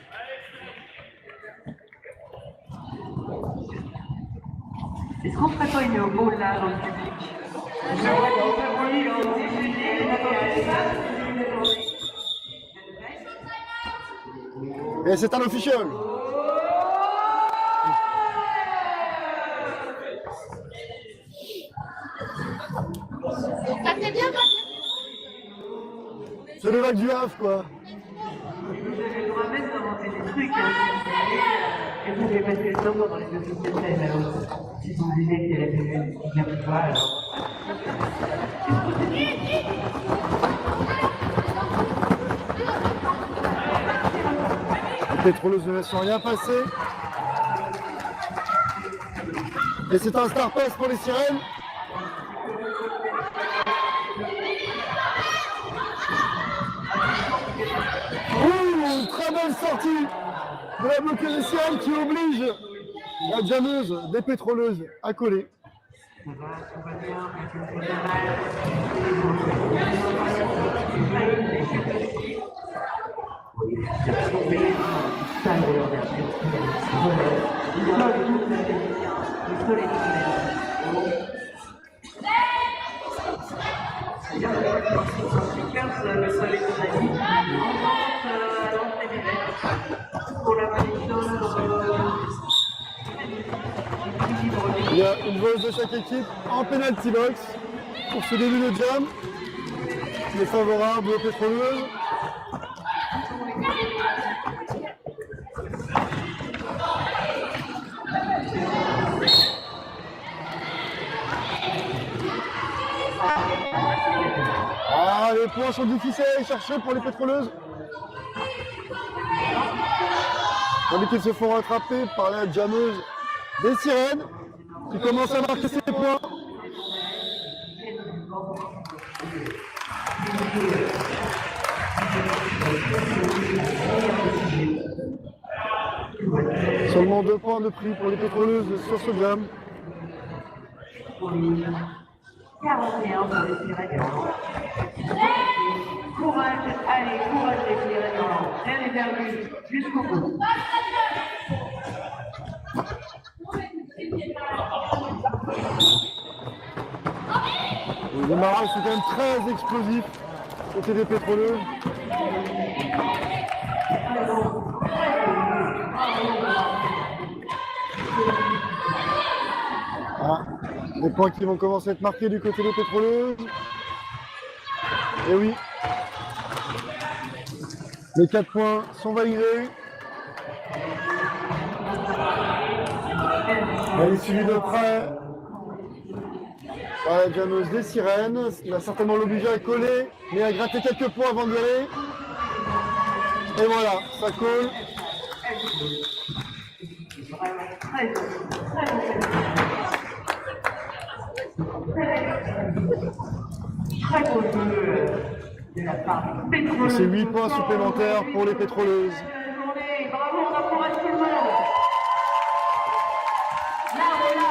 Est-ce qu'on ne ferait pas une boule là dans le public? Et c'est un officiel. C'est le lac du Havre, quoi. Je vous ramène d'inventer des trucs. Et vous avez passé le temps pendant les 2 de scène. Alors, si vous disiez qu'il y avait il n'y a plus pas, alors. Les pétroleuses ne laissent rien passer. Et c'est un star pass pour les sirènes. Ouh, très belle sortie de la bloqueuse des sirènes qui oblige la jammeuse des pétroleuses à coller. Il y a une voleuse de chaque équipe en penalty box pour ce début de jam qui est favorable aux pétroleuses. Ah, les points sont difficiles à aller chercher pour les pétroleuses. Tandis qu'ils se font rattraper par la jammeuse des sirènes qui commence à marquer ses points. Seulement 2 points de prix pour les pétroleuses sur ce jam. 41 pour les sirènes. Courage, allez, courage les sirènes. Rien n'est perdu jusqu'au bout. Le démarrage c'est quand même très explosif côté des pétroleuses. Ah, les points qui vont commencer à être marqués du côté des pétroleuses. Et oui, les 4 points sont validés. Elle est suivie de près par la jammeuse des Sirènes. Il va certainement l'obliger à coller, mais à gratter quelques points avant d'y aller. Et voilà, ça colle. C'est 8 points supplémentaires pour les pétroleuses. Bravo, on encourage tout le monde. Là, on est là.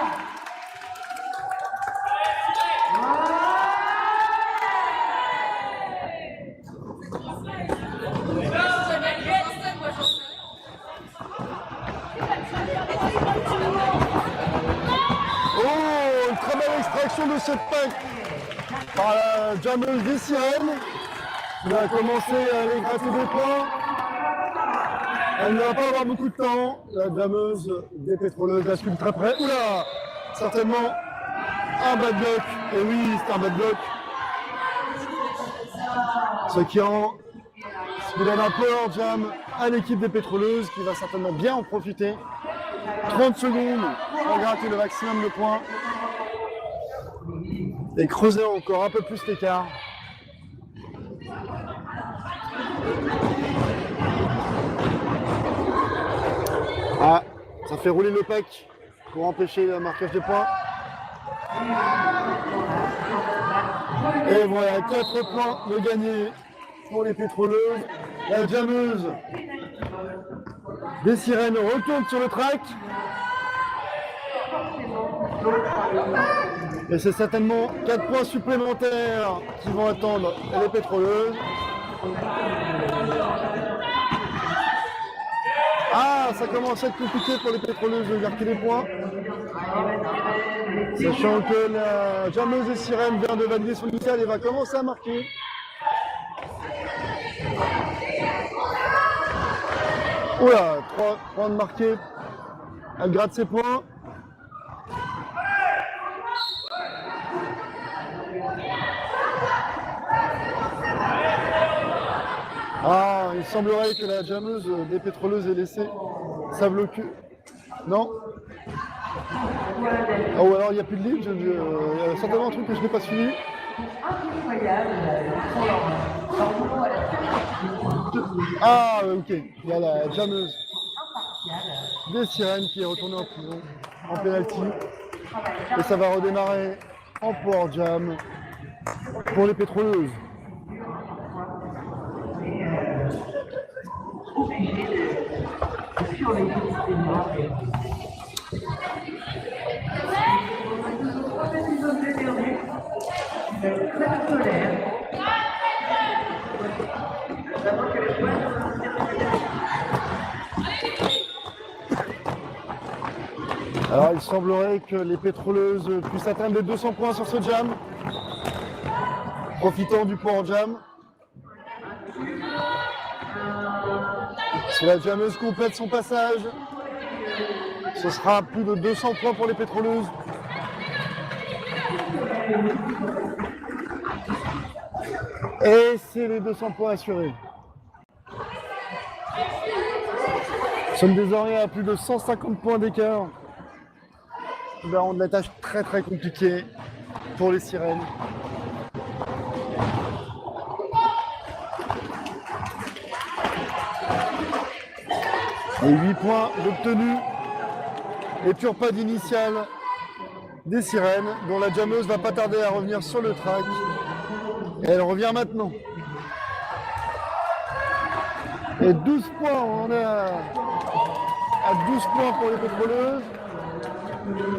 Oh, une très belle extraction de cette pack par la jammeuse des Sirènes. Il va commencer à aller gratter des points. Elle ne va pas avoir beaucoup de temps. La jammeuse des pétroleuses la suit très près. Oula, certainement un bad block. Et oui, c'est un bad block. Ce qui donne un peu en jam à l'équipe des pétroleuses qui va certainement bien en profiter. 30 secondes pour gratter le maximum de points et creuser encore un peu plus l'écart. Ah, ça fait rouler le pack pour empêcher le marquage des points. Et voilà, 4 points de gagné pour les pétroleuses. La jammeuse des Sirènes retourne sur le track. Et c'est certainement 4 points supplémentaires qui vont attendre les pétroleuses. Ah, ça commence à être compliqué pour les pétroleuses de marquer les points. Sachant que la jammeuse des Sirènes vient de valider son initial et va commencer à marquer. Oula, 3 points de marqué. Elle gratte ses points. Ah, il semblerait que la jammeuse des pétroleuses ait laissé sa blocure. Non? Oh, alors il n'y a plus de ligne, il y a certainement un truc que je n'ai pas suivi. Ah, ok, il y a la jammeuse des Sirènes qui est retournée en prison, en penalty. Et ça va redémarrer en power jam pour les pétroleuses. Alors il semblerait que les pétroleuses puissent atteindre les 200 points sur ce jam, profitant du power jam. Si la jammeuse complète son passage, ce sera plus de 200 points pour les pétroleuses. Et c'est les 200 points assurés. Nous sommes désormais à plus de 150 points d'écart. Ça va rendre la tâche très très compliquée pour les Sirènes. Les 8 points obtenus, et toujours pas d'initiale des Sirènes, dont la jammeuse va pas tarder à revenir sur le track. Et elle revient maintenant. Et 12 points, on est à 12 points pour les pétroleuses.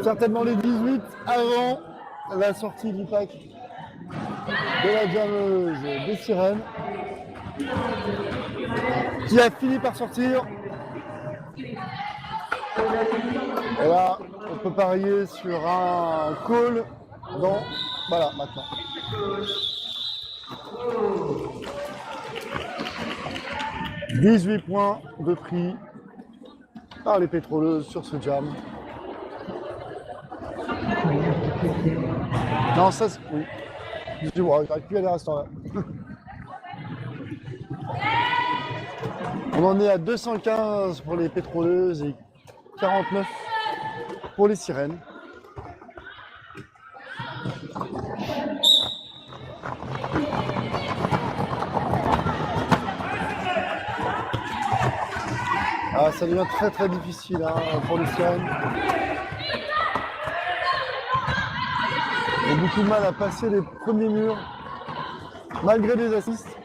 Certainement les 18 avant la sortie du pack de la jammeuse des Sirènes, qui a fini par sortir. Et là, on peut parier sur un call dans... Voilà, maintenant. « 18 points de prix par les pétroleuses sur ce jam. » Non, ça c'est... Oui. Je dis, ouais, j'arrive plus à aller à ce temps-là. On en est à 215 pour les pétroleuses et 49 pour les Sirènes. Ah, ça devient très très difficile hein, pour les Sirènes. Ils ont beaucoup de mal à passer les premiers murs, malgré des assists.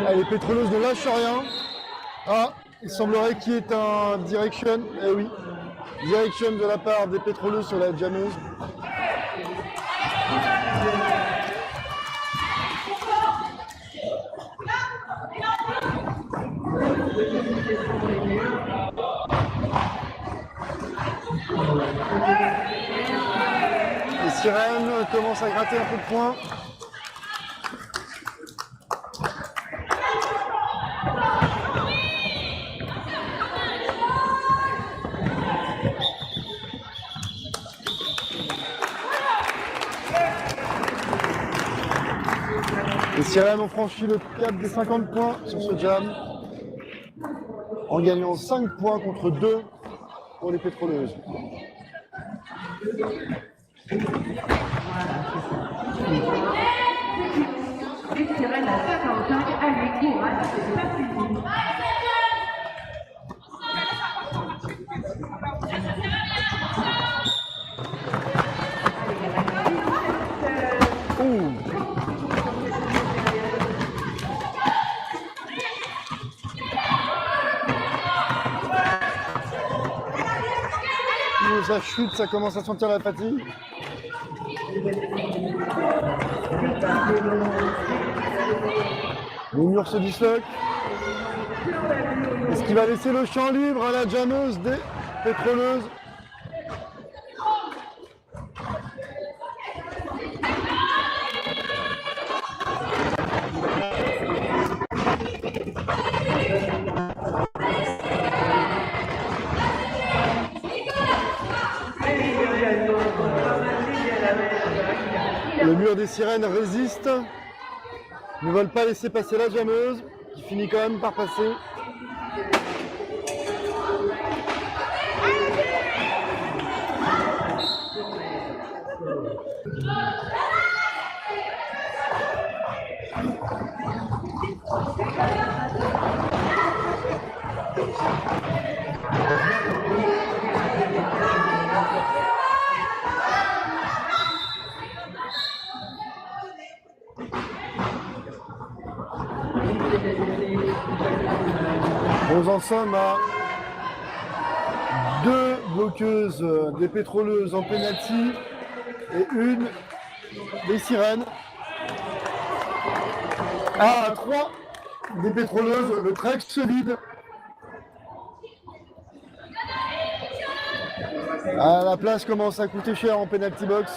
Ah, les pétroleuses ne lâchent rien. Ah, il semblerait qu'il y ait un direction. Eh oui, direction de la part des pétroleuses sur la jammeuse. Les Sirènes commencent à gratter un peu de points. Les Sirènes ont franchi le cap des 50 points sur ce jam, en gagnant 5 points contre 2 pour les pétroleuses. Les Sirènes à 55, avec courage, c'est pas fini. Ça chute, ça commence à sentir la fatigue. Le mur se disloque. Est-ce qu'il va laisser le champ libre à la jammeuse des pétroleuses? Le mur des Sirènes résiste, ne veulent pas laisser passer la jammeuse, qui finit quand même par passer. Nous en sommes à 2 bloqueuses des pétroleuses en penalty et une des Sirènes. À 3 des pétroleuses, le track se vide. Ah, la place commence à coûter cher en penalty box.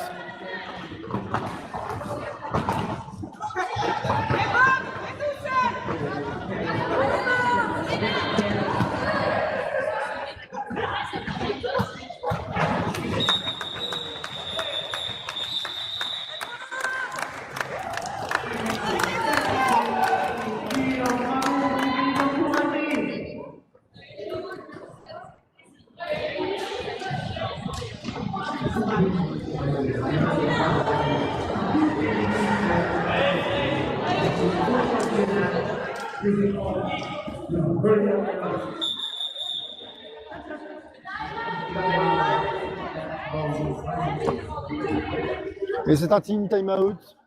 Et c'est un team time-out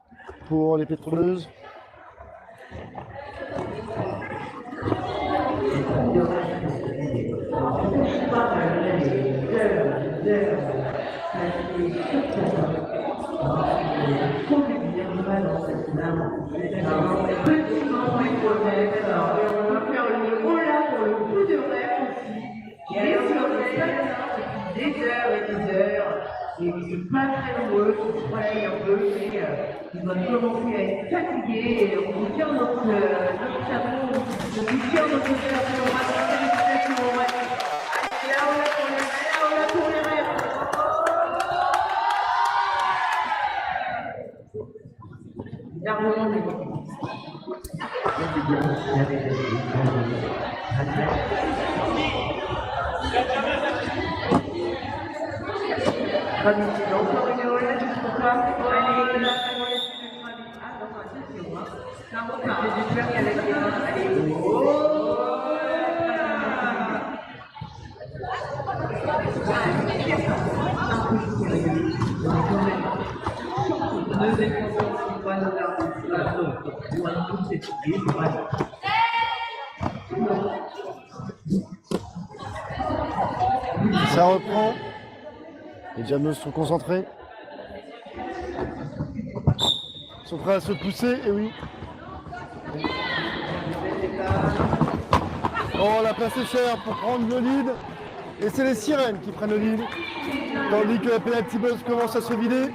pour les pétroleuses. Et ils sont pas très nombreux, voilà, il y a un peu, mais ils vont commencer à être fatigués et on vous tire notre chapeau, on vous tire notre chapeau, on va faire les félicitations, on va dire. Allez, là on a pour les rêves, là on a pour les rêves. Largement, mais bon. Ça reprend. Les Jameux sont concentrés. Ils sont prêts à se pousser, et oui. Oh, la place est chère pour prendre le lead. Et c'est les Sirènes qui prennent le lead. Tandis que la penalty box commence à se vider.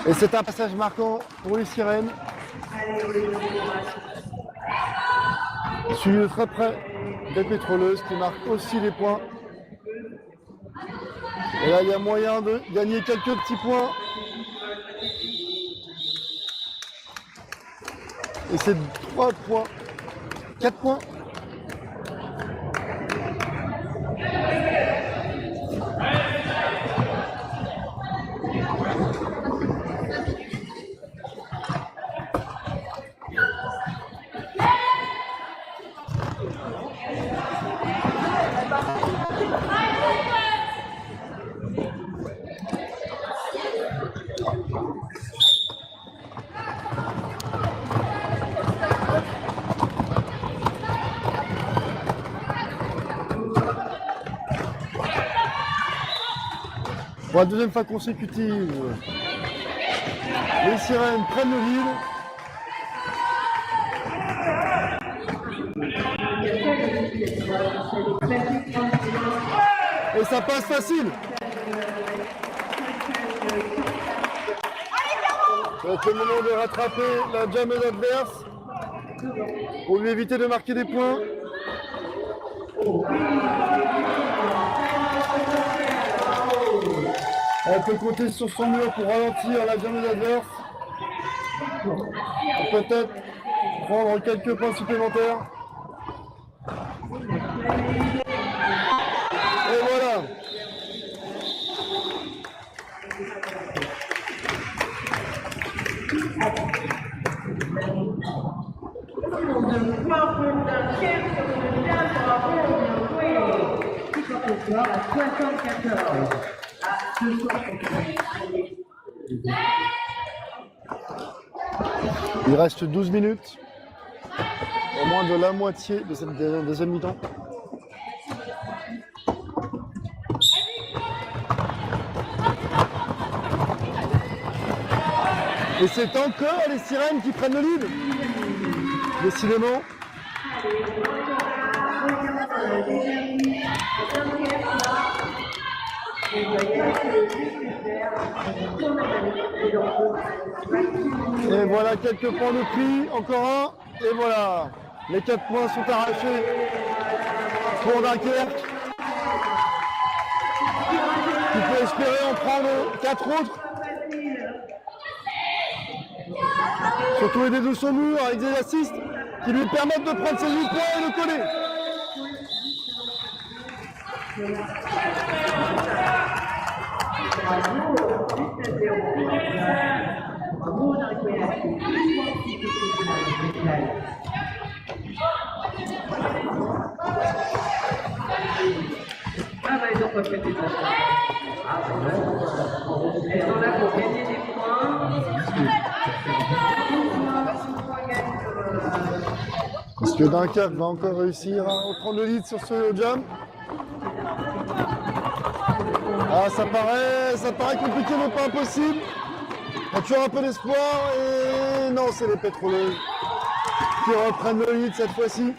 Et c'est un passage marquant pour les Sirènes. Suivi de très près des Pétroleuses qui marquent aussi des points. Et là, il y a moyen de gagner quelques petits points. Et c'est 3 points, 4 points. Pour la deuxième fois consécutive, les Sirènes prennent le lead. Et ça passe facile. C'est le moment de rattraper la jammeuse adverse pour lui éviter de marquer des points. Elle peut compter sur son mur pour ralentir la jammeuse adverse. Peut-être prendre quelques points supplémentaires. Et voilà. Il reste 12 minutes, au moins de la moitié de cette deuxième mi-temps. Et c'est encore les Sirènes qui prennent le lead. Décidément. Et voilà quelques points de prix, encore un. Et voilà, les 4 points sont arrachés pour Dunkerque, qui peut espérer en prendre 4 autres. Surtout aider de son mur avec des assists qui lui permettent de prendre ses 8 points et de coller. Ah bah ils ont pas fait des affaires. Elles sont là pour gagner des points. Est-ce que Dunkerque va encore réussir à reprendre le lead sur ce jam? Ah, ça paraît compliqué mais pas impossible. Il y a toujours un peu d'espoir et non, c'est les Pétroleuses qui reprennent le lead cette fois-ci.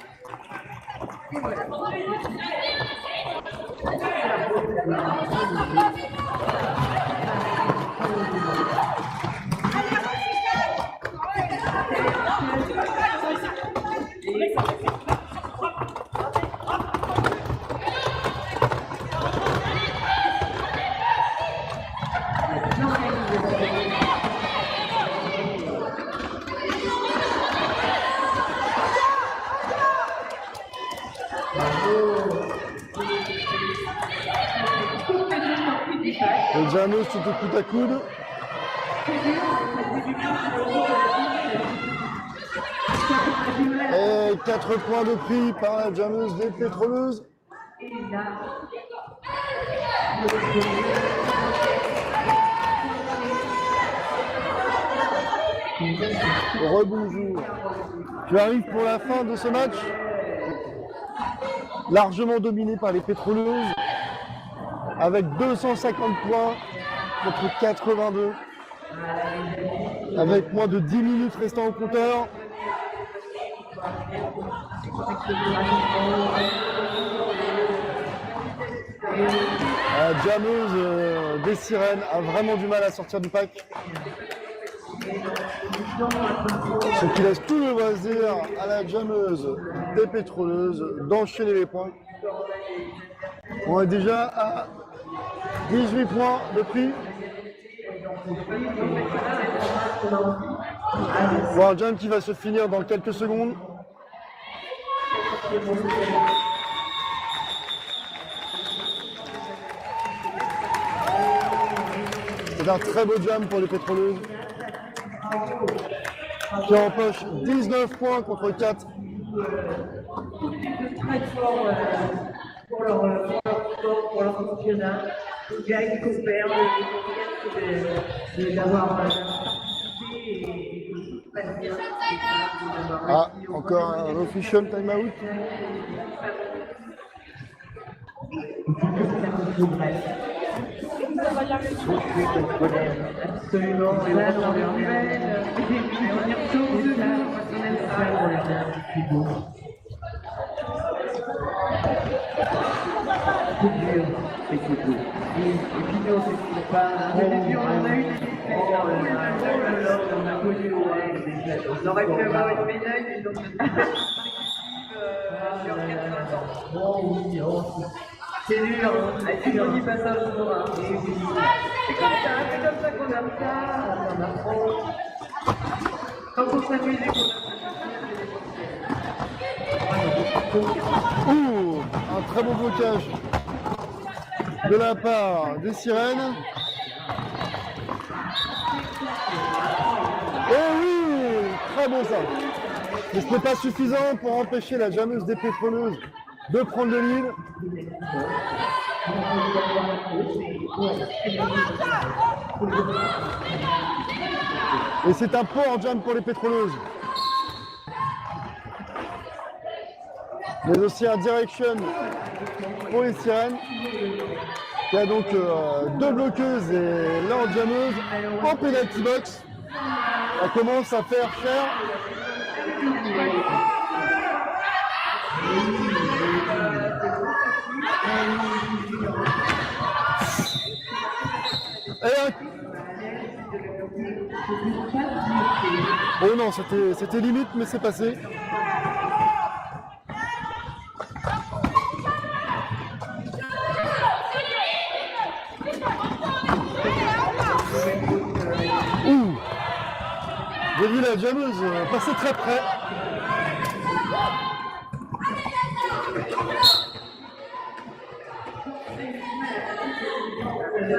Les Jammers sont au coude à coude. Et 4 points de prix par la jammeuse des pétroleuses. Rebonjour. Tu arrives pour la fin de ce match, largement dominé par les pétroleuses, avec 250 points contre 82, avec moins de 10 minutes restant au compteur. La jammeuse des sirènes a vraiment du mal à sortir du pack. Ce qui laisse tout le loisir à la jammeuse des pétroleuses d'enchaîner les points. On est déjà à 18 points de prix. Pour un jam qui va se finir dans quelques secondes. C'est un très beau jam pour les pétroleuses qui empoche 19 points contre 4. Très fort pour leur championnat. Ils gagnent, ils perdent, d'avoir participé et tout passe bien. Ah, encore un official timeout. Absolument, et là, dans les nouvelles, on y retourne de là, on aime ça, c'est beau. C'est dur, c'est beau. Et puis nous, c'est pas... On a eu des défaites, on a connu au on aurait pu avoir une médaille, mais donc sur 80 ans. Bon, oui, c'est dur, c'est dur d'y passer un jour. C'est comme ça qu'on aime ça, on apprend. Quand on s'amuse et qu'on Ouh, un très beau blocage de la part des sirènes. Oh oui, très bon ça. Mais ce n'est pas suffisant pour empêcher la jammeuse des pétroleuses de prendre le lead. Et c'est un power jam pour les pétroleuses. Mais aussi un direction pour les sirènes. Il y a donc deux bloqueuses et leur jammeuse en penalty box. Ça commence à faire cher. Oh non, c'était limite, mais c'est passé. Ouh, j'ai vu la jammeuse passer très près.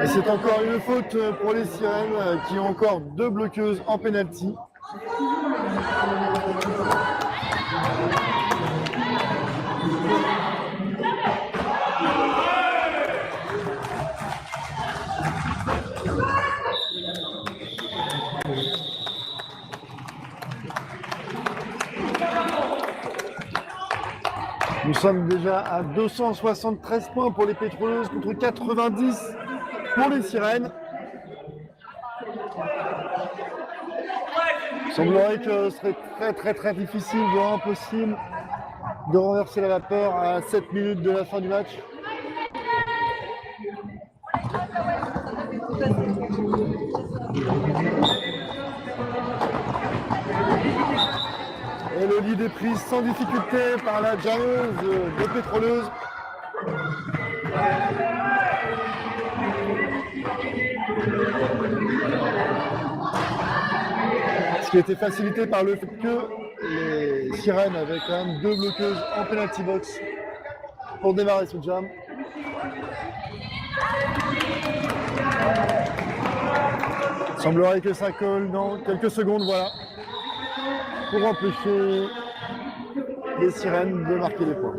Et c'est encore une faute pour les sirènes qui ont encore deux bloqueuses en penalty. Nous sommes déjà à 273 points pour les pétroleuses contre 90 pour les sirènes. Il semblerait que ce serait très difficile, voire impossible, de renverser la vapeur à 7 minutes de la fin du match. Et le lead est pris sans difficulté par la jammeuse des pétroleuses. Ce qui a été facilité par le fait que les sirènes avaient quand même 2 bloqueuses en penalty box pour démarrer ce jam. Il semblerait que ça colle dans quelques secondes, voilà, pour empêcher les sirènes de marquer les points.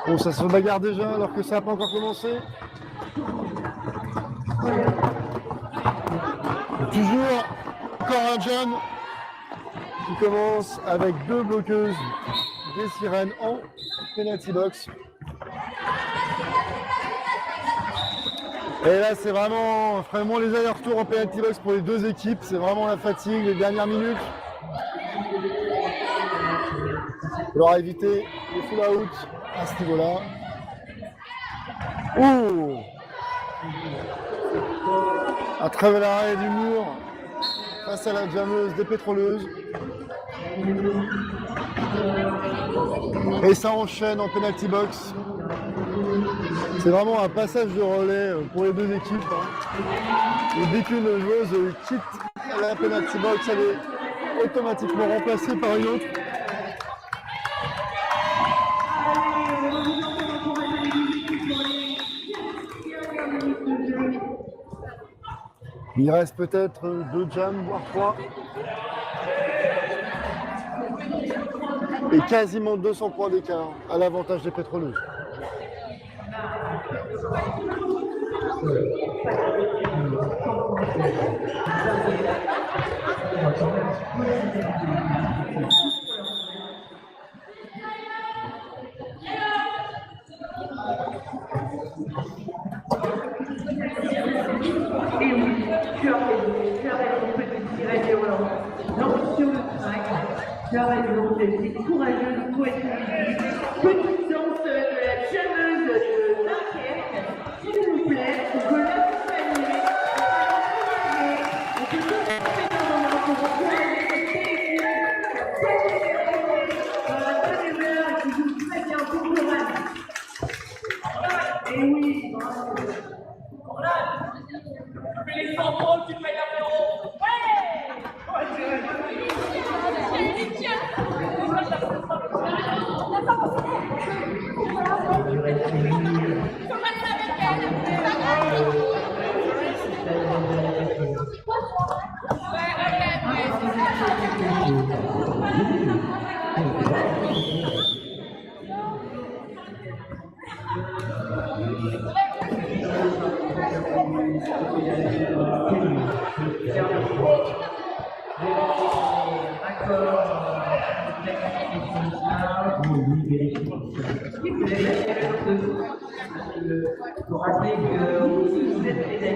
Bon, ça se bagarre déjà alors que ça n'a pas encore commencé. Toujours encore un jam qui commence avec 2 bloqueuses des sirènes en penalty box. Et là, c'est vraiment les allers-retours en penalty box pour les 2 équipes. C'est vraiment la fatigue, les dernières minutes. Il faudra éviter les full out à ce niveau-là. Oh! Un très bel arrêt du mur face à la jammeuse des pétroleuses. Et ça enchaîne en penalty box. C'est vraiment un passage de relais pour les 2 équipes. Et dès qu'une joueuse quitte la penalty box, elle est automatiquement remplacée par une autre. Il reste peut-être 2 jams, voire 3. Et quasiment 200 points d'écart à l'avantage des pétroleuses. Tu as raison, c'est courageux, il faut être petite danse de la jammeuse de Dunkerque, s'il vous plaît, on peut l'accompagner. On peut s'occuper d'un moment pour encourager cette technique, dans la bonne humeur et qui joue très bien pour courage. Et oui, bravo. Les enfants qui payent l'apéro. Pour rappeler que vous êtes pénalisé.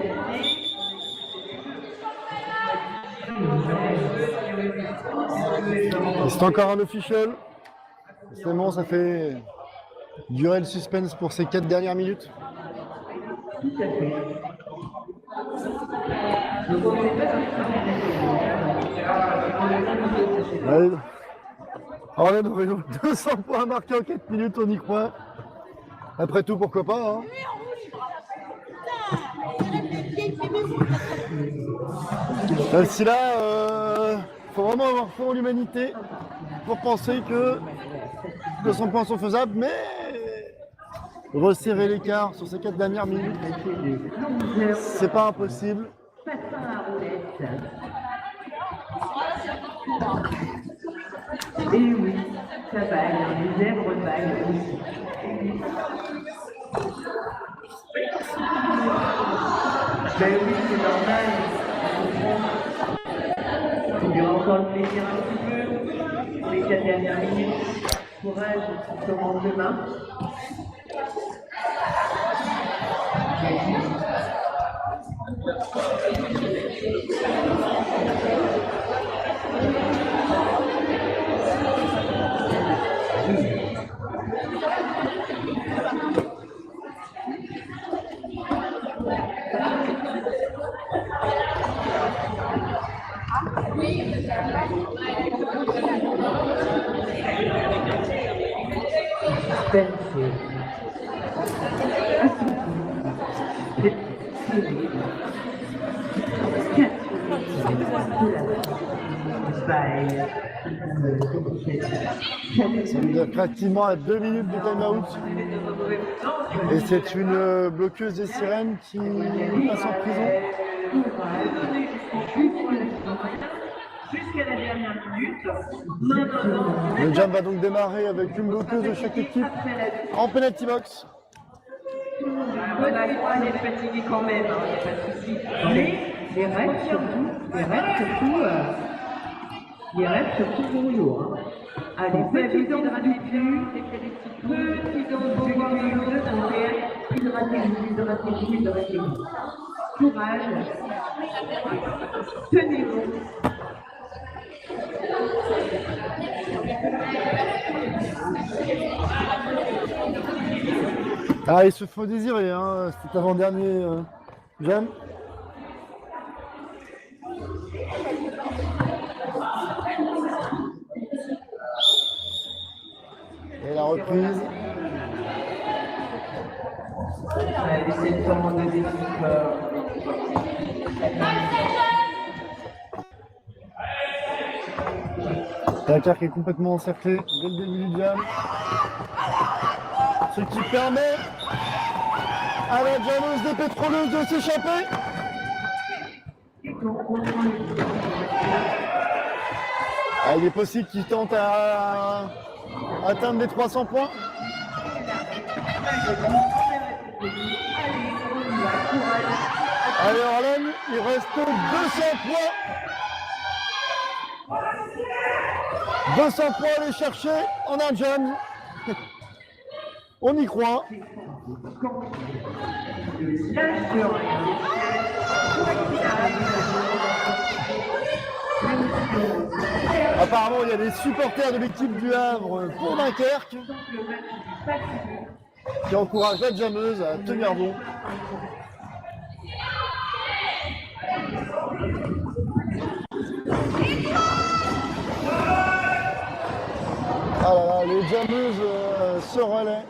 C'est encore un official. Décidément, ça fait durer le suspense pour ces 4 dernières minutes. Tout à fait. Allez. Alors là, nous avons 200 points marqués en 4 minutes, on y croit. Après tout, pourquoi pas, hein. Celle-ci-là, faut vraiment avoir foi en l'humanité pour penser que 200 points sont faisables, mais resserrer l'écart sur ces 4 dernières minutes, c'est pas impossible. Passant à roulette. Et oui, ça baille, les zèbres baillent aussi. Ben oui, c'est normal. Il y aura encore le plaisir un petit peu pour les 4 dernières minutes. Courage, on commence demain. Ça veut dire pratiquement à 2 minutes de time-out. Et c'est une bloqueuse des sirènes qui passe en prison. Jusqu'à la dernière minute. Le jam va donc démarrer avec une bloqueuse de chaque équipe en penalty box. On a les fatigués quand même, il n'y a pas de souci. Mais les règles surtout pour Rio. Allez, petit dans le début, petit dans le boire de l'eau, hydratez-vous. Courage, tenez-vous. Ah, il se faut désirer, hein, cet avant-dernier jam. Et la reprise. C'est le temps de l'équipe. Dakar qui est complètement encerclé dès le début du jam. Ce qui permet à la jammeuse des pétroleuses de s'échapper. Ah, il est possible qu'il tente à atteindre les 300 points. Allez Orlane, il reste 200 points. 200 points à aller chercher en un jam. On y croit. Apparemment, il y a des supporters de l'équipe du Havre pour Dunkerque qui encouragent la jammeuse à tenir bon. Ah là là, les jammeuses se relaient.